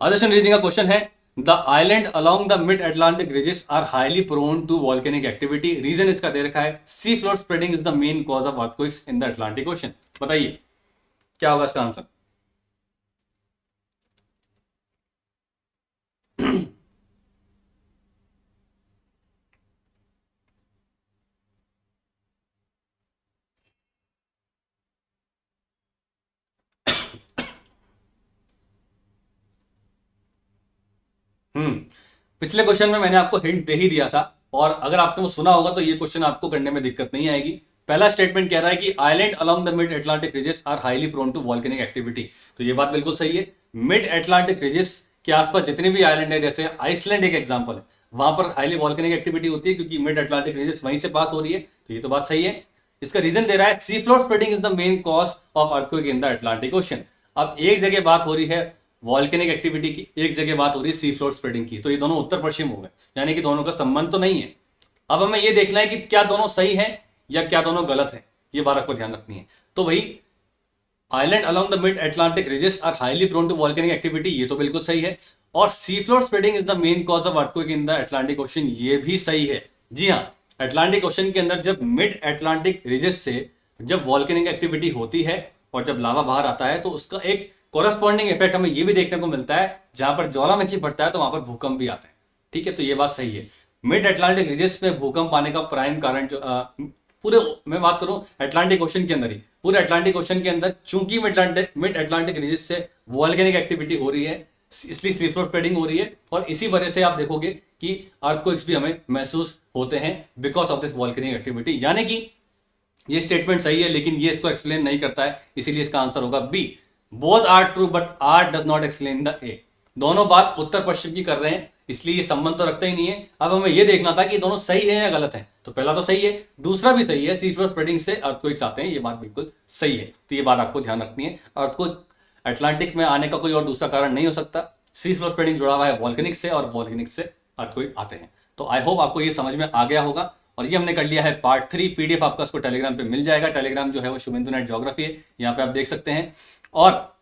अदर्शन रीजनिंग का क्वेश्चन है, the island along the mid Atlantic ridges are highly prone to volcanic activity. Reason इसका दे रखा है, sea floor spreading is the main cause of earthquakes in the Atlantic ocean. बताइए क्या होगा इसका आंसर। पिछले क्वेश्चन में मैंने आपको हिंट दे ही दिया था, और अगर आपने वो सुना होगा तो ये क्वेश्चन आपको करने में दिक्कत नहीं आएगी। पहला स्टेटमेंट कह रहा है कि island along the mid Atlantic ridges are highly prone to volcanic activity. तो ये बात बिल्कुल सही है। मिड अटलांटिक रिजेस के आसपास जितने भी आइलैंड है, जैसे आइसलैंड एक एग्जांपल है, वहां पर हाईली वॉल्केनिक एक्टिविटी होती है क्योंकि मिड अटलांटिक रिजेस वहीं से पास हो रही है। तो ये तो बात सही है। इसका रीजन दे रहा है, sea floor spreading is the main cause of earthquake in the Atlantic ocean. अब एक जगह बात हो रही है वॉल्केनिक एक्टिविटी की, एक जगह बात हो रही है सी फ्लोर स्प्रेडिंग की, तो ये दोनों उत्तर पश्चिम हो गए, यानी कि दोनों का संबंध तो नहीं है। अब हमें ये देखना है कि क्या दोनों सही है या क्या दोनों गलत है, ये बात आपको ध्यान रखनी है। तो भाई island along the mid Atlantic ridges are highly prone to volcanic activity, ये तो बिल्कुल सही है। और sea floor spreading is the main cause of earthquake in the Atlantic ocean, ये भी सही है। जी हाँ, अटलांटिक ओशन के अंदर जब मिड अटलांटिक रिजेस से जब वॉल्केनिक एक्टिविटी होती है और जब लावा बाहर आता है, तो उसका एक कोरस्पॉन्डिंग इफेक्ट हमें ये भी देखने को मिलता है, जहां पर ज्वालामुखी फटता है तो वहां पर भूकंप भी आता है। ठीक है, तो ये बात सही है। मिड अटलांटिक रिजेस में भूकंप आने का प्राइम कारण जो पूरे मैं बात करूं अटलांटिक ओशन के अंदर ही, पूरे अटलांटिक ओशन के अंदर चूंकि मिड अटलांटिक रिजेस से वॉल्केनिक एक्टिविटी हो रही है, इसलिए सी फ्लोर स्प्रेडिंग हो रही है, और इसी वजह से आप देखोगे कि अर्थक्वेक्स भी हमें महसूस होते हैं because of this volcanic activity. यानी कि ये स्टेटमेंट सही है, लेकिन ये इसको एक्सप्लेन नहीं करता है, इसीलिए इसका आंसर होगा B. Both are true but R does not explain the A. दोनों बात उत्तर पश्चिम की कर रहे हैं, इसलिए ये संबंध तो रखता ही नहीं है। अब हमें ये देखना था कि दोनों सही है या गलत है, तो पहला तो सही है, दूसरा भी सही है, सी फ्लोर स्प्रेडिंग से अर्थक्वेक्स आते हैं, ये बात बिल्कुल सही है। तो ये बात आपको ध्यान रखनी है। अर्थक्वेक अटलांटिक में आने का कोई और दूसरा कारण नहीं हो सकता, सी फ्लोर स्प्रेडिंग जुड़ा हुआ है वॉल्केनिक से, और वॉल्केनिक से अर्थक्वेक आते हैं। तो आई होप आपको ये समझ में आ गया होगा। और ये हमने कर लिया है पार्ट 3। पीडीएफ आपका उसको टेलीग्राम पे मिल जाएगा। टेलीग्राम जो है वो शुभेंदु नेट ज्योग्राफी है, यहाँ पे आप देख सकते हैं। और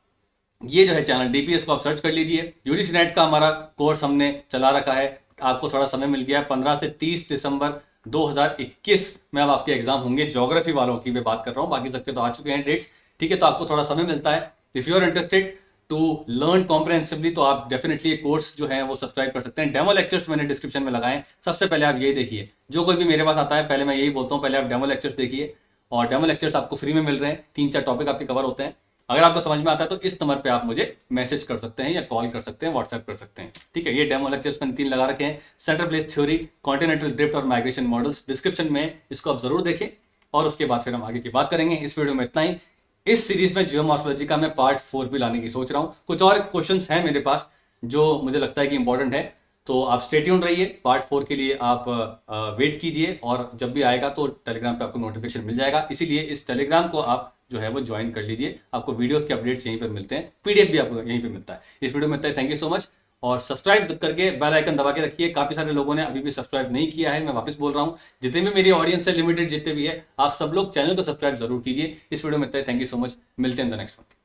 ये जो है चैनल डीपीएस को आप सर्च कर लीजिए। यूजीसी नेट का हमारा कोर्स हमने चला रखा है, आपको थोड़ा समय मिल गया है। 15 से 30 दिसंबर 2021 में अब आपके एग्जाम होंगे। ज्योग्राफी वालों की मैं बात कर रहा हूँ, बाकी सबके तो आ चुके हैं डेट्स, ठीक है। तो आपको थोड़ा समय मिलता है। If you are interested to learn comprehensively तो आप डेफिनेटली कोर्स जो है वो सब्सक्राइब कर सकते हैं। डेमो लेक्चर्स मैंने डिस्क्रिप्शन में लगाए हैं। सबसे पहले आप ये देखिए, जो कोई भी मेरे पास आता है पहले मैं यही बोलता हूँ, पहले आप डेमो लेक्चर्स देखिए। और डेमो लेक्चर्स आपको फ्री में मिल रहे हैं, 3-4 टॉपिक आपके कवर होते हैं। अगर आपको समझ में आता है तो इस नंबर पे आप मुझे मैसेज कर सकते हैं, या कॉल कर सकते हैं, व्हाट्सएप कर सकते हैं, ठीक है। ये डेमो लेक्चर्स मैंने 3 लगा रखे हैं। Central place theory, continental drift और माइग्रेशन मॉडल्स, डिस्क्रिप्शन में इसको आप जरूर देखें। और उसके बाद फिर हम आगे की बात करेंगे। इस वीडियो में इतना ही। इस सीरीज में जियोमॉर्फोलॉजी का मैं पार्ट 4 भी लाने की सोच रहा हूँ। कुछ और क्वेश्चंस हैं मेरे पास जो मुझे लगता है कि इंपॉर्टेंट है। तो आप स्टे ट्यून्ड रहिए। पार्ट 4 के लिए आप वेट कीजिए, और जब भी आएगा तो टेलीग्राम पे आपको नोटिफिकेशन मिल जाएगा। इसीलिए इस टेलीग्राम को आप जो है वो ज्वाइन कर लीजिए। आपको वीडियोस के अपडेट्स यहीं पर मिलते हैं, पीडीएफ भी आपको यहीं पे मिलता है। इस वीडियो में इतना ही। Thank you so much. और सब्सक्राइब करके बेल आइकन दबा के रखिए। काफी सारे लोगों ने अभी भी सब्सक्राइब नहीं किया है, मैं वापस बोल रहा हूँ। जितने भी मेरी ऑडियंस है लिमिटेड, जितने भी है, आप सब लोग चैनल को सब्सक्राइब जरूर कीजिए। इस वीडियो में इतना ही। Thank you so much. मिलते हैं द नेक्स्ट वन।